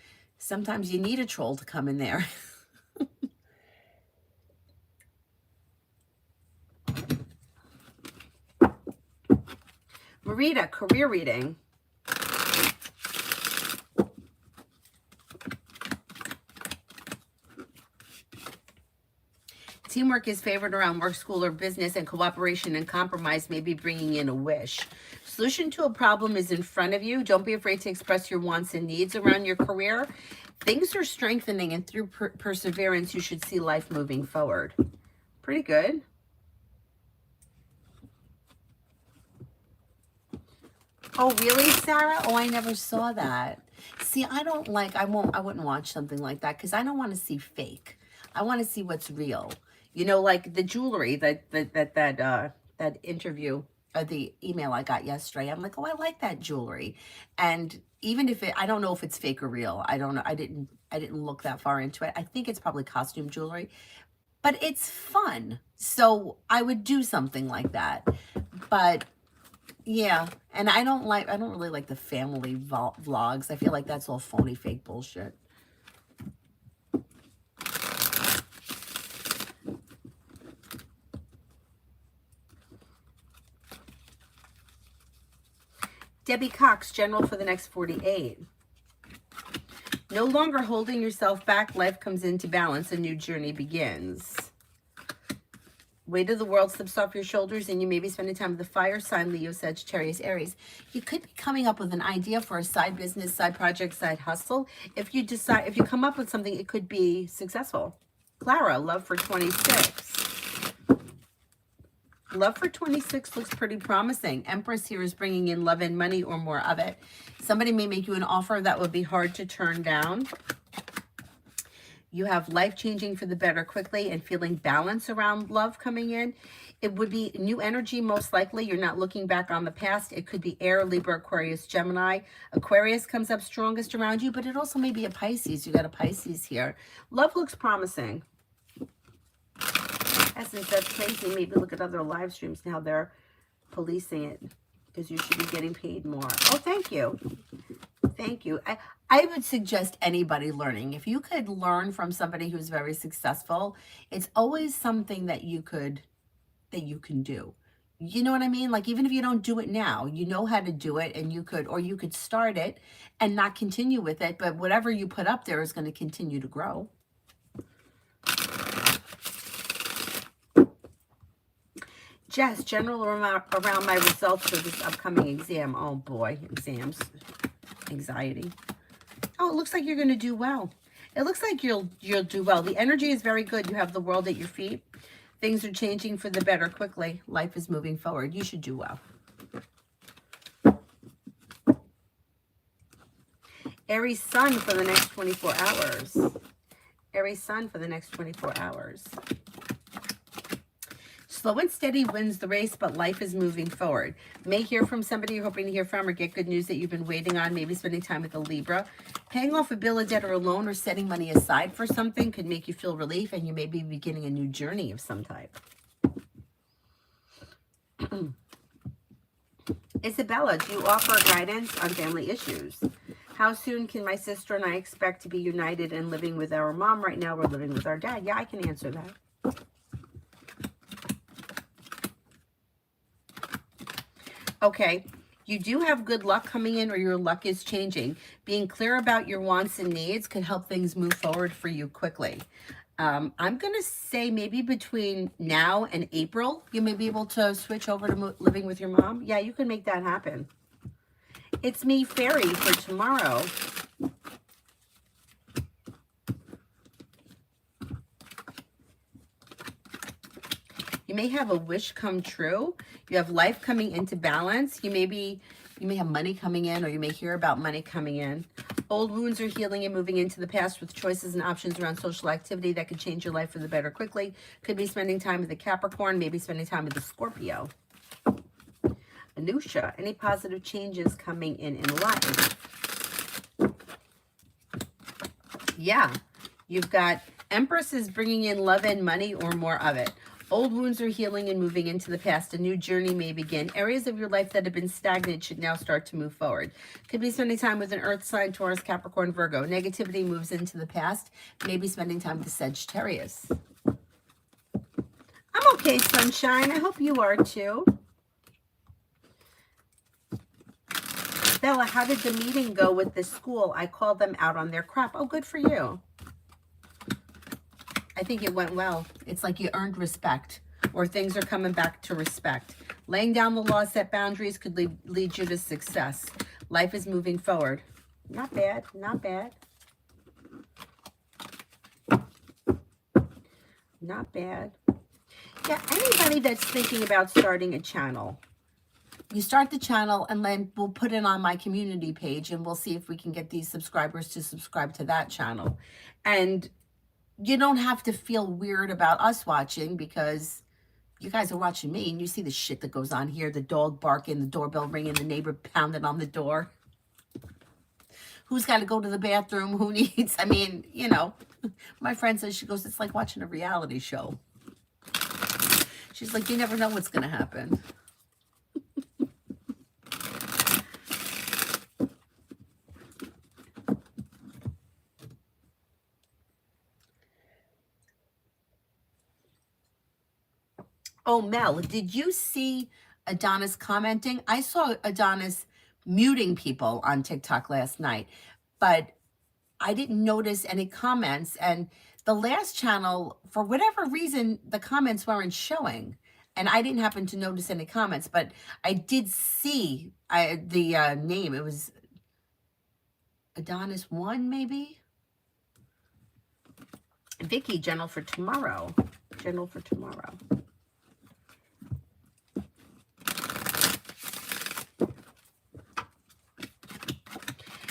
you need a troll to come in there. Marita, career reading. Teamwork is favored around work, school, or business, and cooperation and compromise may be bringing in a wish. Solution to a problem is in front of you. Don't be afraid to express your wants and needs around your career. Things are strengthening, and through perseverance, you should see life moving forward. Pretty good. Oh, really, Sarah? Oh, I never saw that. See, I wouldn't watch something like that because I don't want to see fake. I want to see what's real. You know, like the jewelry that interview or the email I got yesterday. I'm like, oh, I like that jewelry. And even if I don't know if it's fake or real. I don't know. I didn't look that far into it. I think it's probably costume jewelry, but it's fun. So I would do something like that. But yeah, and I don't really like the family vlogs. I feel like that's all phony, fake bullshit. Debbie Cox, general for the next 48. No longer holding yourself back, life comes into balance, a new journey begins. Weight of the world slips off your shoulders, and you may be spending time with the fire sign, Leo, Sagittarius, Aries. You could be coming up with an idea for a side business, side project, side hustle. If you come up with something, it could be successful. Clara, love for 26. Love for 26 looks pretty promising. Empress here is bringing in love and money or more of it. Somebody may make you an offer that would be hard to turn down. You have life changing for the better quickly and feeling balance around love coming in. It would be new energy, most likely. You're not looking back on the past. It could be air, Libra, Aquarius, Gemini. Aquarius comes up strongest around you, but it also may be a Pisces. You got a Pisces here. Love looks promising. Essence, that's crazy. Maybe look at other live streams and how they're policing it, because you should be getting paid more. Oh, thank you. Thank you. I would suggest anybody learning. If you could learn from somebody who's very successful, it's always something that you can do. You know what I mean? Like, even if you don't do it now, you know how to do it, and you could start it and not continue with it, but whatever you put up there is going to continue to grow. Jess, general around my results for this upcoming exam. Oh boy, exams, anxiety. Oh, it looks like you're going to do well. It looks like you'll do well. The energy is very good. You have the world at your feet. Things are changing for the better quickly. Life is moving forward. You should do well. Aries sun for the next 24 hours. Aries sun for the next 24 hours. Slow and steady wins the race, but life is moving forward. May hear from somebody you're hoping to hear from, or get good news that you've been waiting on, maybe spending time with a Libra. Paying off a bill, a debt, or a loan, or setting money aside for something could make you feel relief, and you may be beginning a new journey of some type. Isabella, do you offer guidance on family issues? How soon can my sister and I expect to be united and living with our mom? Right now, we're living with our dad. Yeah, I can answer that. Okay, you do have good luck coming in, or your luck is changing. Being clear about your wants and needs could help things move forward for you quickly. I'm going to say maybe between now and April, you may be able to switch over to living with your mom. Yeah, you can make that happen. It's me, Fairy, for tomorrow. You may have a wish come true. You have life coming into balance. You may have money coming in, or you may hear about money coming in. Old wounds are healing and moving into the past with choices and options around social activity that could change your life for the better quickly. Could be spending time with a Capricorn, maybe spending time with a Scorpio. Anusha, any positive changes coming in life? Yeah, you've got Empress is bringing in love and money, or more of it. Old wounds are healing and moving into the past. A new journey may begin. Areas of your life that have been stagnant should now start to move forward. Could be spending time with an Earth sign, Taurus, Capricorn, Virgo. Negativity moves into the past. Maybe spending time with a Sagittarius. I'm okay, sunshine. I hope you are too. Bella, how did the meeting go with the school? I called them out on their crap. Oh, good for you. I think it went well. It's like you earned respect. or things are coming back to respect. Laying down the law, set boundaries could lead you to success. Life is moving forward. Not bad, not bad. Not bad. Yeah, anybody that's thinking about starting a channel, you start the channel and then we'll put it on my community page and we'll see if we can get these subscribers to subscribe to that channel. And you don't have to feel weird about us watching because you guys are watching me and you see the shit that goes on here. The dog barking, the doorbell ringing, the neighbor pounding on the door. Who's got to go to the bathroom? Who needs, I mean, you know, my friend says, she goes, it's like watching a reality show. She's like, you never know what's going to happen. Oh, Mel, did you see Adonis commenting? I saw Adonis muting people on TikTok last night, but I didn't notice any comments. And the last channel, for whatever reason, the comments weren't showing. And I didn't happen to notice any comments, but I did see the name. It was Adonis 1, maybe? Vicky, General for tomorrow. General for tomorrow.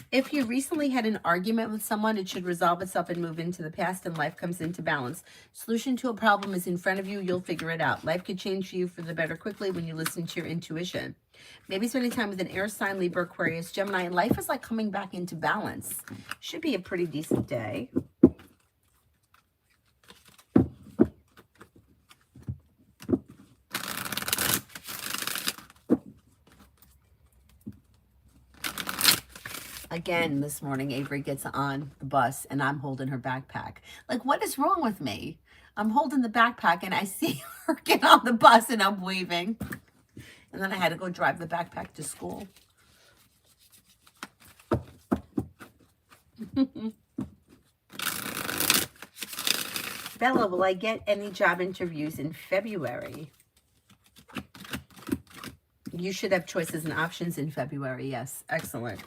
If you recently had an argument with someone, it should resolve itself and move into the past and life comes into balance. Solution to a problem is in front of you. You'll figure it out. Life could change for you for the better quickly when you listen to your intuition. Maybe spending time with an air sign, Libra, Aquarius, Gemini, and life is like coming back into balance. Should be a pretty decent day. Again, this morning, Avery gets on the bus and I'm holding her backpack. Like, what is wrong with me? I'm holding the backpack and I see her get on the bus and I'm waving. And then I had to go drive the backpack to school. Bella, will I get any job interviews in February? You should have choices and options in February. Yes, excellent.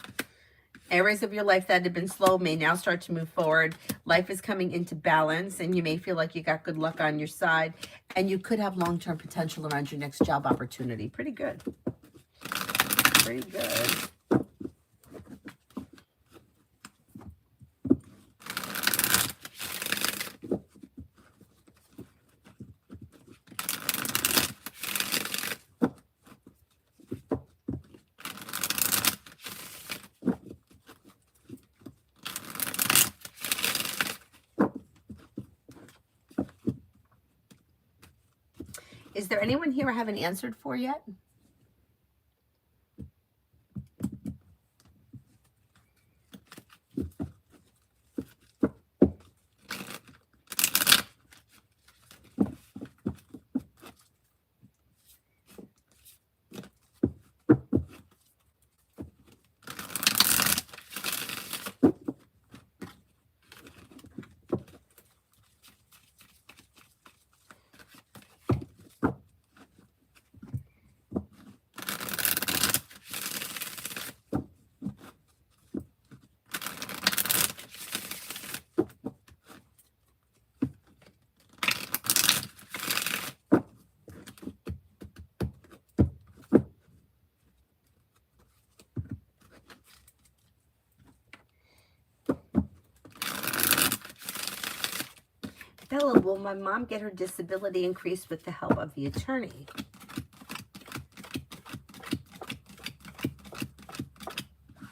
Areas of your life that have been slow may now start to move forward. Life is coming into balance and you may feel like you got good luck on your side and you could have long-term potential around your next job opportunity. Pretty good. Pretty good. Is there anyone here I haven't answered for yet? Bella, will my mom get her disability increased with the help of the attorney?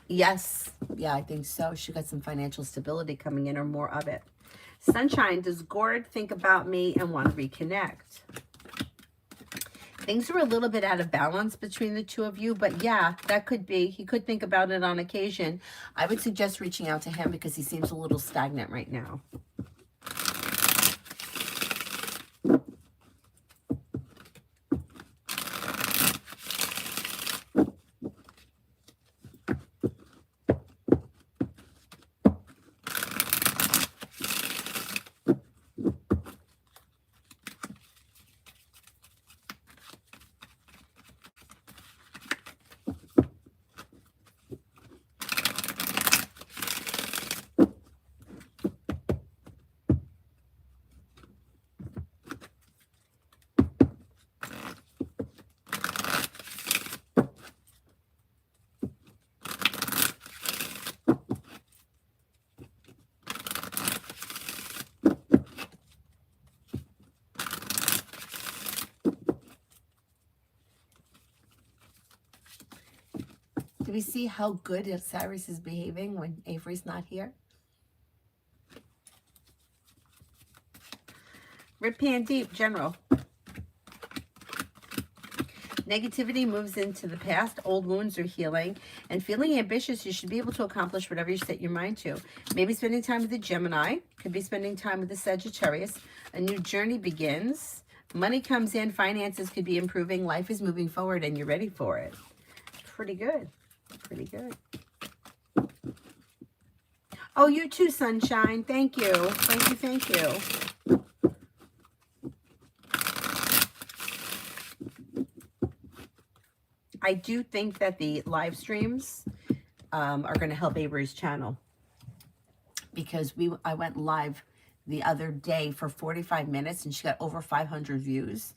Yes. Yeah, I think so. She got some financial stability coming in or more of it. Sunshine, does Gord think about me and want to reconnect? Things are a little bit out of balance between the two of you, but yeah, that could be. He could think about it on occasion. I would suggest reaching out to him because he seems a little stagnant right now. Do we see how good Cyrus is behaving when Avery's not here? Rip Pan Deep, General. Negativity moves into the past. Old wounds are healing. And feeling ambitious, you should be able to accomplish whatever you set your mind to. Maybe spending time with the Gemini. Could be spending time with the Sagittarius. A new journey begins. Money comes in. Finances could be improving. Life is moving forward and you're ready for it. Pretty good. Pretty good. Oh, you too, Sunshine. Thank you. Thank you, thank you. I do think that the live streams are going to help Avery's channel, because I went live the other day for 45 minutes and she got over 500 views.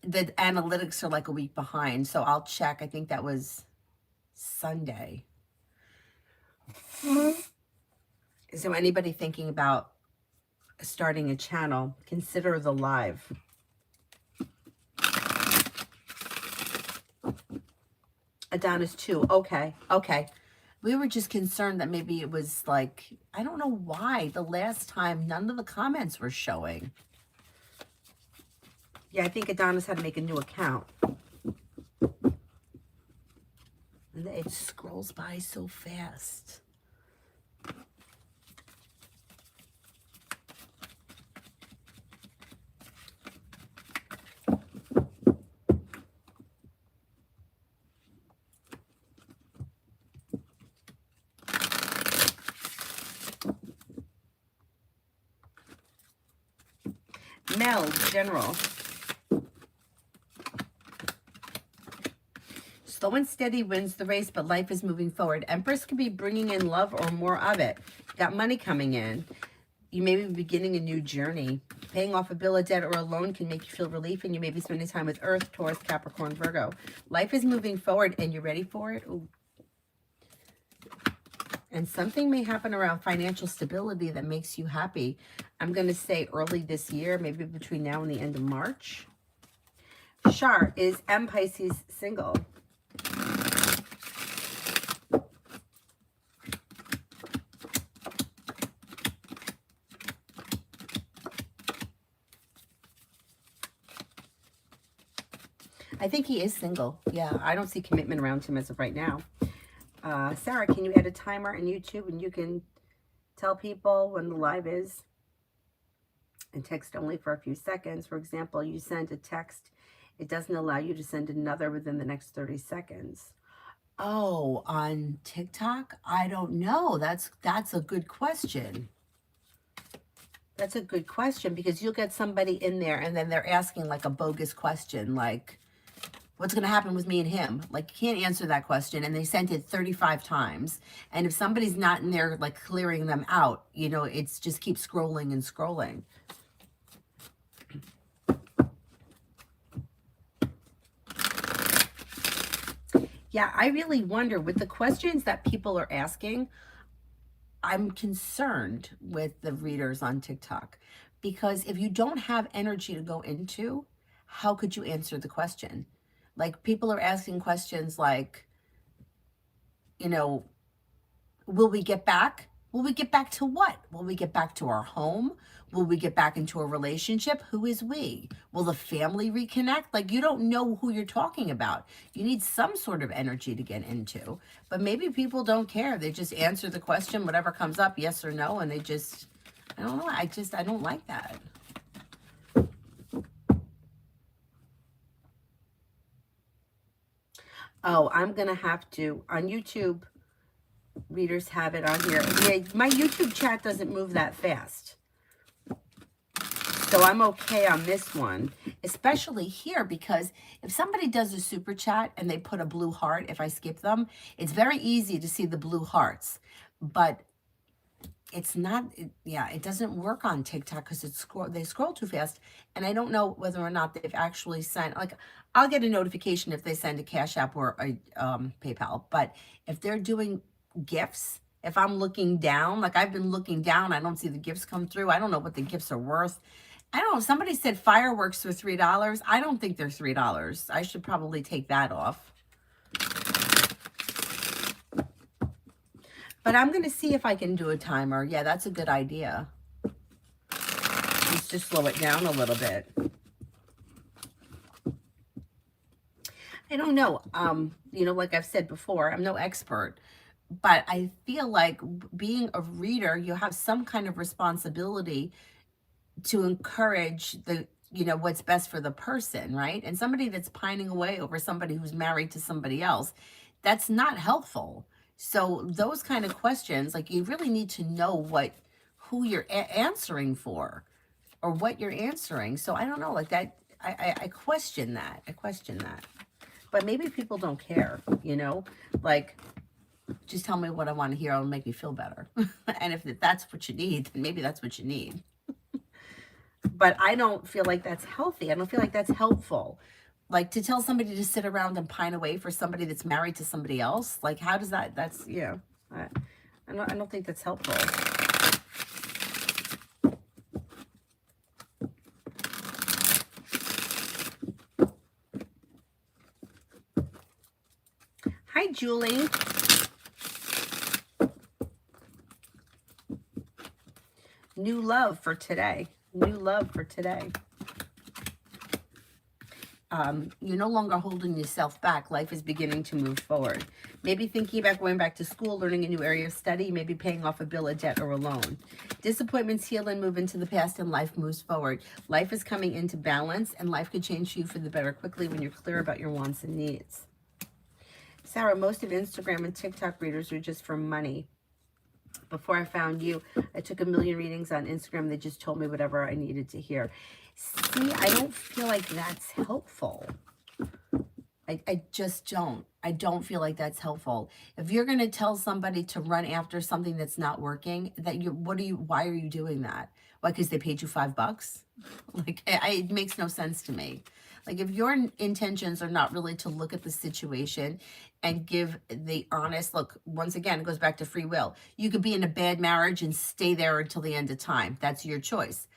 The analytics are like a week behind, so I'll check. I think that was Sunday. So anybody thinking about starting a channel, consider the live. Adonis 2. Okay. We were just concerned that maybe it was like, I don't know why the last time none of the comments were showing. Yeah, I think Adonis had to make a new account. And it scrolls by so fast. Mel, General. Slow and steady wins the race, but life is moving forward. Empress could be bringing in love or more of it. Got money coming in. You may be beginning a new journey. Paying off a bill of debt or a loan can make you feel relief, and you may be spending time with Earth, Taurus, Capricorn, Virgo. Life is moving forward, and you're ready for it. Ooh. And something may happen around financial stability that makes you happy. I'm going to say early this year, maybe between now and the end of March. Shar, is M. Pisces single? I think he is single. Yeah, I don't see commitment around him as of right now. Sarah, can you add a timer on YouTube and you can tell people when the live is? And text only for a few seconds. For example, you send a text, it doesn't allow you to send another within the next 30 seconds. Oh, on TikTok? I don't know. That's a good question. That's a good question, because you'll get somebody in there and then they're asking like a bogus question, like, what's going to happen with me and him? Like, you can't answer that question. And they sent it 35 times. And if somebody's not in there, like, clearing them out, you know, it's just keep scrolling and scrolling. Yeah, I really wonder, with the questions that people are asking, I'm concerned with the readers on TikTok. Because if you don't have energy to go into, how could you answer the question? Like, people are asking questions like, you know, will we get back? Will we get back to what? Will we get back to our home? Will we get back into a relationship? Who is we? Will the family reconnect? Like, you don't know who you're talking about. You need some sort of energy to get into. But maybe people don't care. They just answer the question, whatever comes up, yes or no, and they just, I don't know. I don't like that. Oh, I'm going to have to, on YouTube, readers have it on here. Yeah, my YouTube chat doesn't move that fast. So I'm okay on this one, especially here, because if somebody does a super chat and they put a blue heart, if I skip them, it's very easy to see the blue hearts. But it's not, it doesn't work on TikTok because they scroll too fast. And I don't know whether or not they've actually sent, like, I'll get a notification if they send a Cash App or a PayPal. But if they're doing gifts, if I'm looking down, like I've been looking down, I don't see the gifts come through. I don't know what the gifts are worth. I don't know. Somebody said fireworks for $3. I don't think they're $3. I should probably take that off. But I'm going to see if I can do a timer. Yeah, that's a good idea. Just to slow it down a little bit. I don't know. You know, like I've said before, I'm no expert, but I feel like being a reader, you have some kind of responsibility to encourage the, you know, what's best for the person, right? And somebody that's pining away over somebody who's married to somebody else, that's not helpful. So those kind of questions, like you really need to know who you're answering for or what you're answering. So I don't know, like that, I question that. I question that. But maybe people don't care, you know, like just tell me what I want to hear. It'll make me feel better. And if that's what you need, then maybe that's what you need. But I don't feel like that's healthy. I don't feel like that's helpful. Like to tell somebody to sit around and pine away for somebody that's married to somebody else. Like how does that's, you know, I don't think that's helpful. Hi, Julie. New love for today. New love for today. You're no longer holding yourself back. Life is beginning to move forward. Maybe thinking about going back to school, learning a new area of study, maybe paying off a bill, a debt, or a loan. Disappointments heal and move into the past, and life moves forward. Life is coming into balance, and life could change you for the better quickly when you're clear about your wants and needs. Sarah, most of Instagram and TikTok readers are just for money. Before I found you, I took 1 million readings on Instagram. They just told me whatever I needed to hear. See, I don't feel like that's helpful. I just don't. I don't feel like that's helpful. If you're going to tell somebody to run after something that's not working, why are you doing that? Why? Because they paid you $5? Like, it makes no sense to me. Like, if your intentions are not really to look at the situation and give the honest look, once again, it goes back to free will. You could be in a bad marriage and stay there until the end of time. That's your choice.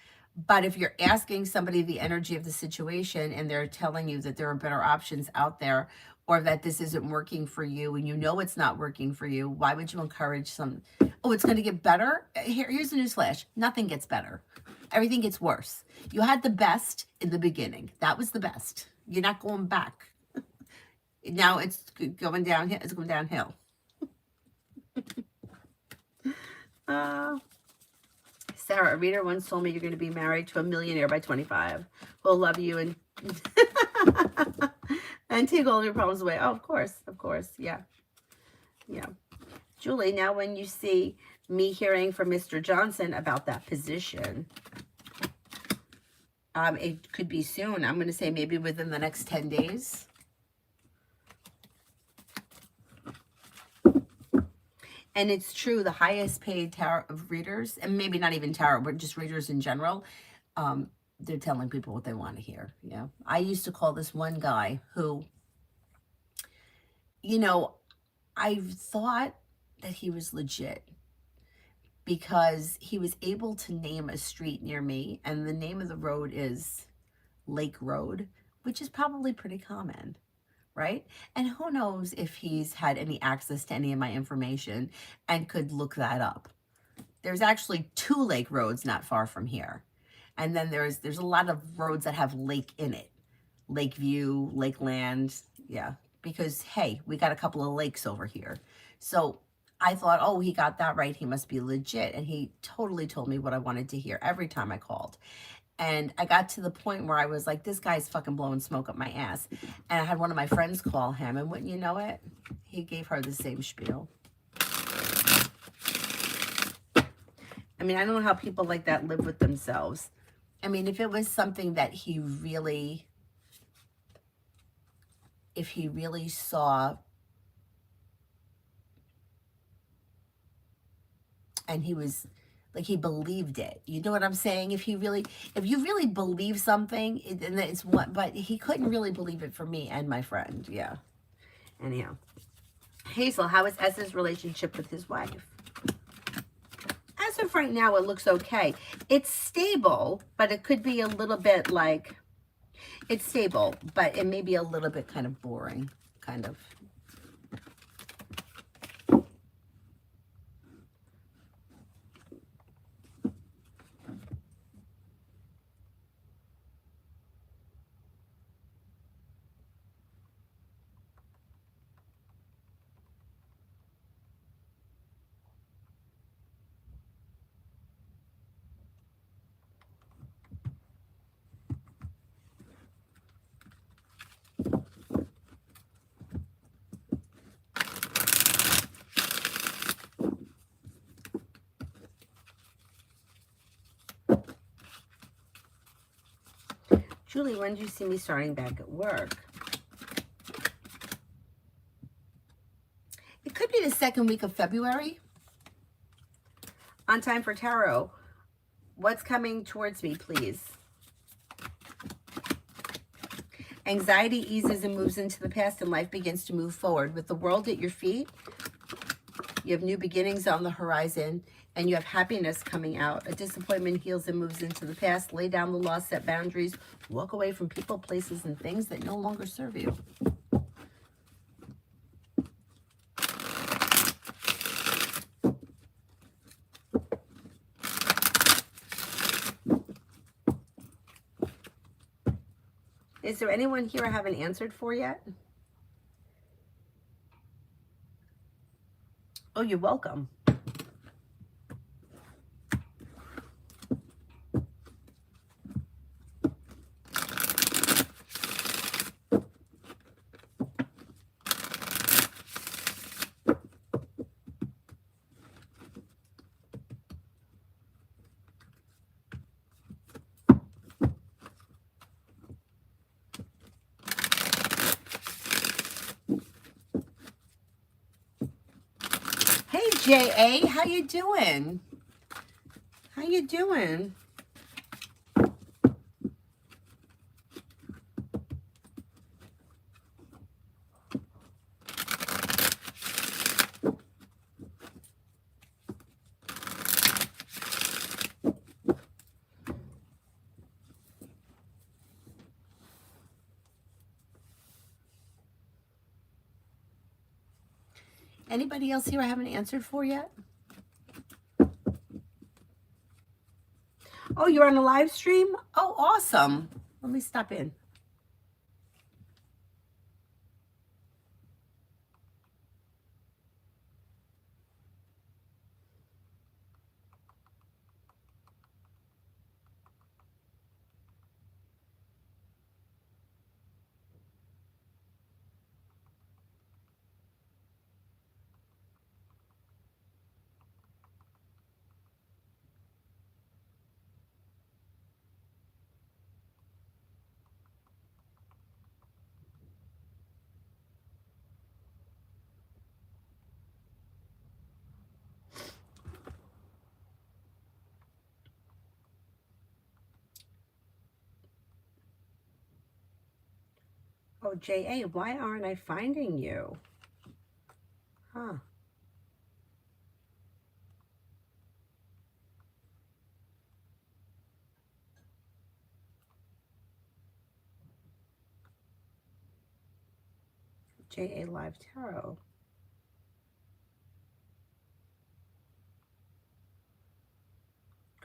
But if you're asking somebody the energy of the situation and they're telling you that there are better options out there, or that this isn't working for you and you know it's not working for you, why would you encourage some, oh, it's going to get better? Here's a newsflash. Nothing gets better. Everything gets worse. You had the best in the beginning. That was the best. You're not going back. Now it's going downhill. It's going downhill. Sarah, a reader once told me you're going to be married to a millionaire by 25 who'll love you and and take all your problems away. Oh, of course, yeah. Julie, now when you see me hearing from Mr. Johnson about that position, it could be soon. I'm going to say maybe within the next 10 days. And it's true, the highest paid tarot of readers, and maybe not even tarot, but just readers in general, they're telling people what they want to hear. Yeah. I used to call this one guy who, you know, I thought that he was legit because he was able to name a street near me, and the name of the road is Lake Road, which is probably pretty common. Right? And who knows if he's had any access to any of my information and could look that up. There's actually 2 lake roads not far from here. And then there's a lot of roads that have lake in it. Lakeview, Lakeland, yeah. Because, hey, we got a couple of lakes over here. So I thought, oh, he got that right. He must be legit. And he totally told me what I wanted to hear every time I called. And I got to the point where I was like, this guy's fucking blowing smoke up my ass. And I had one of my friends call him, and wouldn't you know it, he gave her the same spiel. I mean, I don't know how people like that live with themselves. I mean, if it was something that if he really saw, and he was, like, he believed it. You know what I'm saying? If you really believe something, then it's what, but he couldn't really believe it for me and my friend. Yeah. Anyhow. Hazel, how is S's relationship with his wife? As of right now, it looks okay. It's stable, but it could be a little bit like, it's stable, but it may be a little bit kind of boring, kind of. Julie, when do you see me starting back at work? It could be the second week of February. On Time for Tarot, what's coming towards me, please? Anxiety eases and moves into the past, and life begins to move forward. With the world at your feet, you have new beginnings on the horizon, and you have happiness coming out. A disappointment heals and moves into the past. Lay down the law, set boundaries, walk away from people, places, and things that no longer serve you. Is there anyone here I haven't answered for yet? Oh, you're welcome. Hey, J.A., how you doing? How you doing? Anybody else here I haven't answered for yet? Oh, you're on a live stream? Oh, awesome. Let me stop in. Oh, J.A., why aren't I finding you? Huh. J.A. Live Tarot.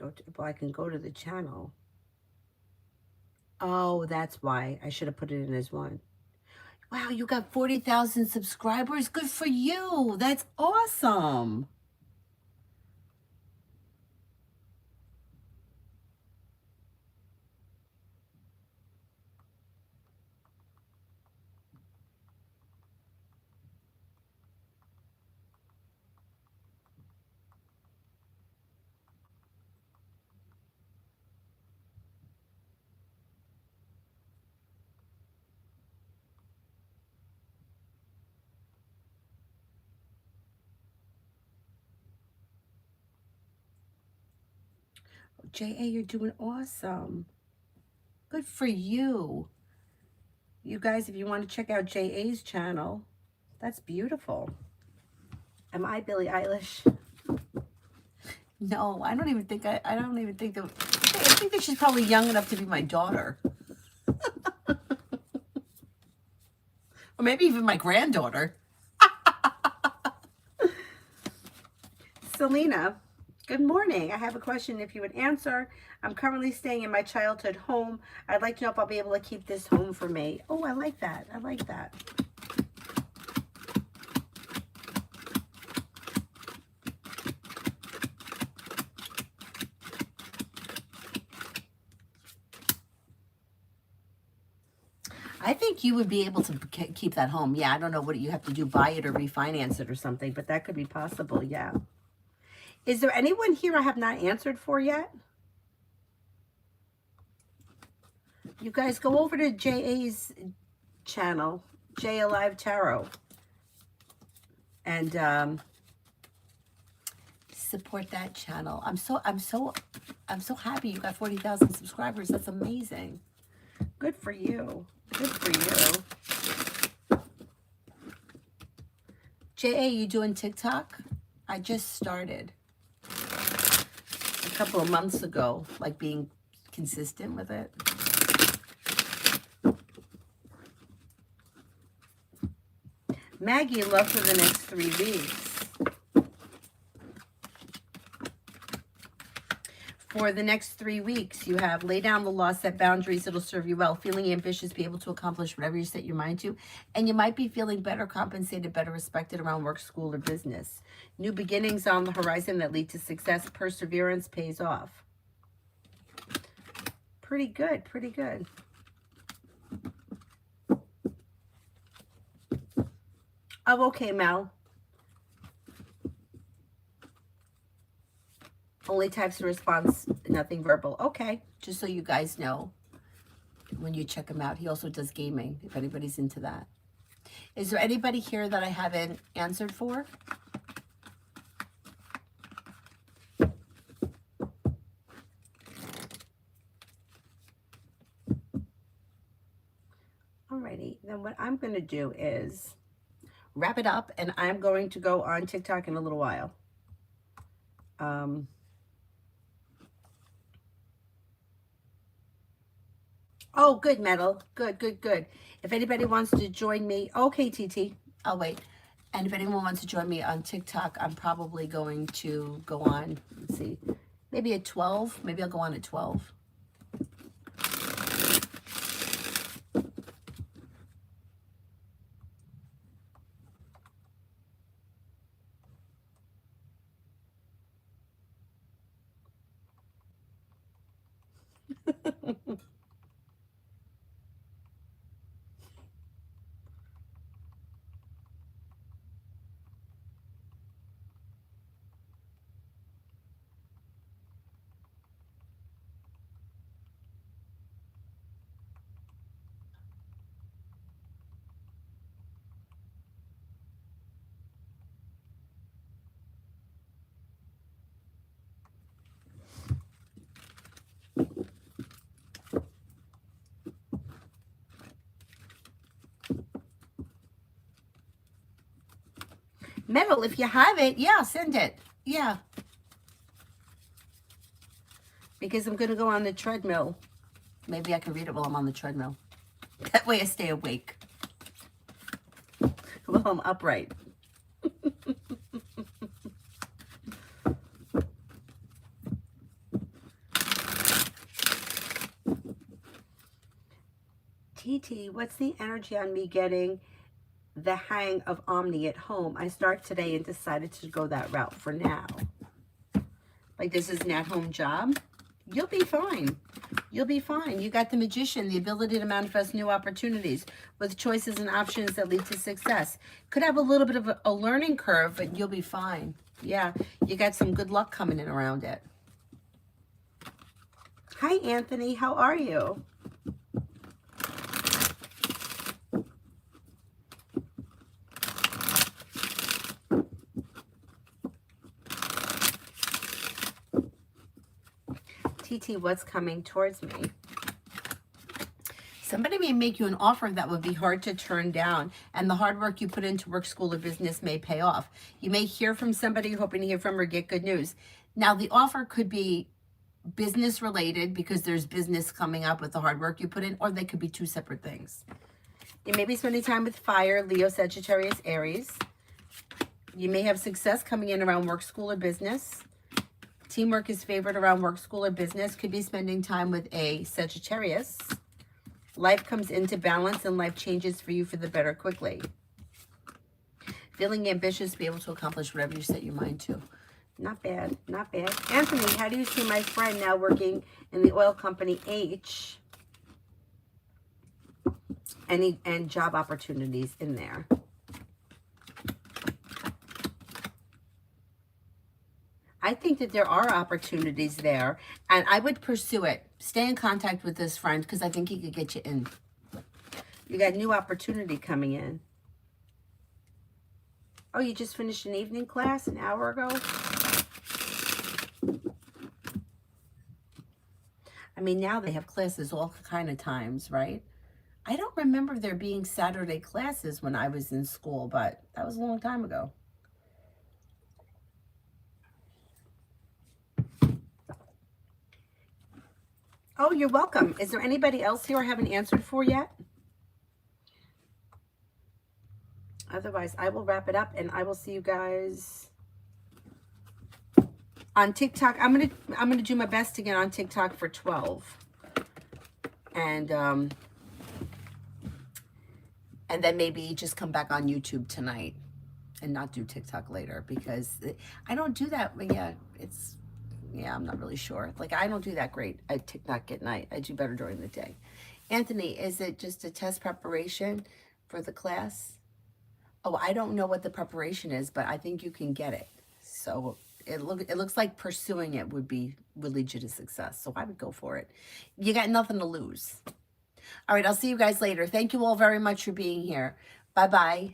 Well, I can go to the channel. Oh, that's why. I should have put it in as one. Wow, you got 40,000 subscribers. Good for you. That's awesome. J.A., you're doing awesome. Good for you. You guys, if you want to check out J.A.'s channel, that's beautiful. Am I Billie Eilish? No, I don't even think I think that she's probably young enough to be my daughter. Or maybe even my granddaughter. Selena, good morning. I have a question if you would answer. I'm currently staying in my childhood home. I'd like to know if I'll be able to keep this home for me. Oh, I like that. I like that. I think you would be able to keep that home. Yeah, I don't know what you have to do, buy it or refinance it or something, but that could be possible, yeah. Is there anyone here I have not answered for yet? You guys go over to JA's channel, J Alive Tarot, and support that channel. I'm so happy you got 40,000 subscribers. That's amazing. Good for you. Good for you. JA, you doing TikTok? I just started a couple of months ago, like being consistent with it. Maggie, love for the next 3 weeks. For the next 3 weeks, you have lay down the law, set boundaries, it'll serve you well. Feeling ambitious, be able to accomplish whatever you set your mind to. And you might be feeling better compensated, better respected around work, school, or business. New beginnings on the horizon that lead to success. Perseverance pays off. Pretty good, pretty good. Oh, okay, Mel. Only types of response, nothing verbal. Okay, just so you guys know when you check him out. He also does gaming, if anybody's into that. Is there anybody here that I haven't answered for? Alrighty, then what I'm going to do is wrap it up, and I'm going to go on TikTok in a little while. Oh, good, Metal. Good, good, good. If anybody wants to join me, okay, TT, I'll wait. And if anyone wants to join me on TikTok, I'm probably going to go on, let's see, maybe at 12. Maybe I'll go on at 12. Metal, if you have it, yeah, send it. Yeah. Because I'm going to go on the treadmill. Maybe I can read it while I'm on the treadmill. That way I stay awake. While I'm upright. TT, what's the energy on me getting the hang of Omni at home? I start today and decided to go that route for now. Like this is an at-home job. You'll be fine. You'll be fine. You got the Magician, the ability to manifest new opportunities with choices and options that lead to success. Could have a little bit of a learning curve, but you'll be fine. Yeah, you got some good luck coming in around it. Hi, Anthony. How are you? TT, what's coming towards me? Somebody may make you an offer that would be hard to turn down, and the hard work you put into work, school, or business may pay off. You may hear from somebody you're hoping to hear from or get good news. Now, the offer could be business related because there's business coming up with the hard work you put in, or they could be two separate things. You may be spending time with fire, Leo, Sagittarius, Aries. You may have success coming in around work, school, or business. Teamwork is favored around work, school, or business. Could be spending time with a Sagittarius. Life comes into balance and life changes for you for the better quickly. Feeling ambitious, be able to accomplish whatever you set your mind to. Not bad, not bad. Anthony, how do you see my friend now working in the oil company H? And job opportunities in there. I think that there are opportunities there, and I would pursue it. Stay in contact with this friend because I think he could get you in. You got new opportunity coming in. Oh, you just finished an evening class an hour ago? I mean, now they have classes all kind of times, right? I don't remember there being Saturday classes when I was in school, but that was a long time ago. Oh, you're welcome. Is there anybody else here I haven't answered for yet? Otherwise, I will wrap it up and I will see you guys on TikTok. I'm gonna do my best to get on TikTok for 12. And then maybe just come back on YouTube tonight and not do TikTok later because I don't do that. Yeah, I'm not really sure. Like, I don't do that great at TikTok at night. I do better during the day. Anthony, is it just a test preparation for the class? Oh, I don't know what the preparation is, but I think you can get it. So it looks like pursuing it would lead you to success. So I would go for it. You got nothing to lose. All right, I'll see you guys later. Thank you all very much for being here. Bye-bye.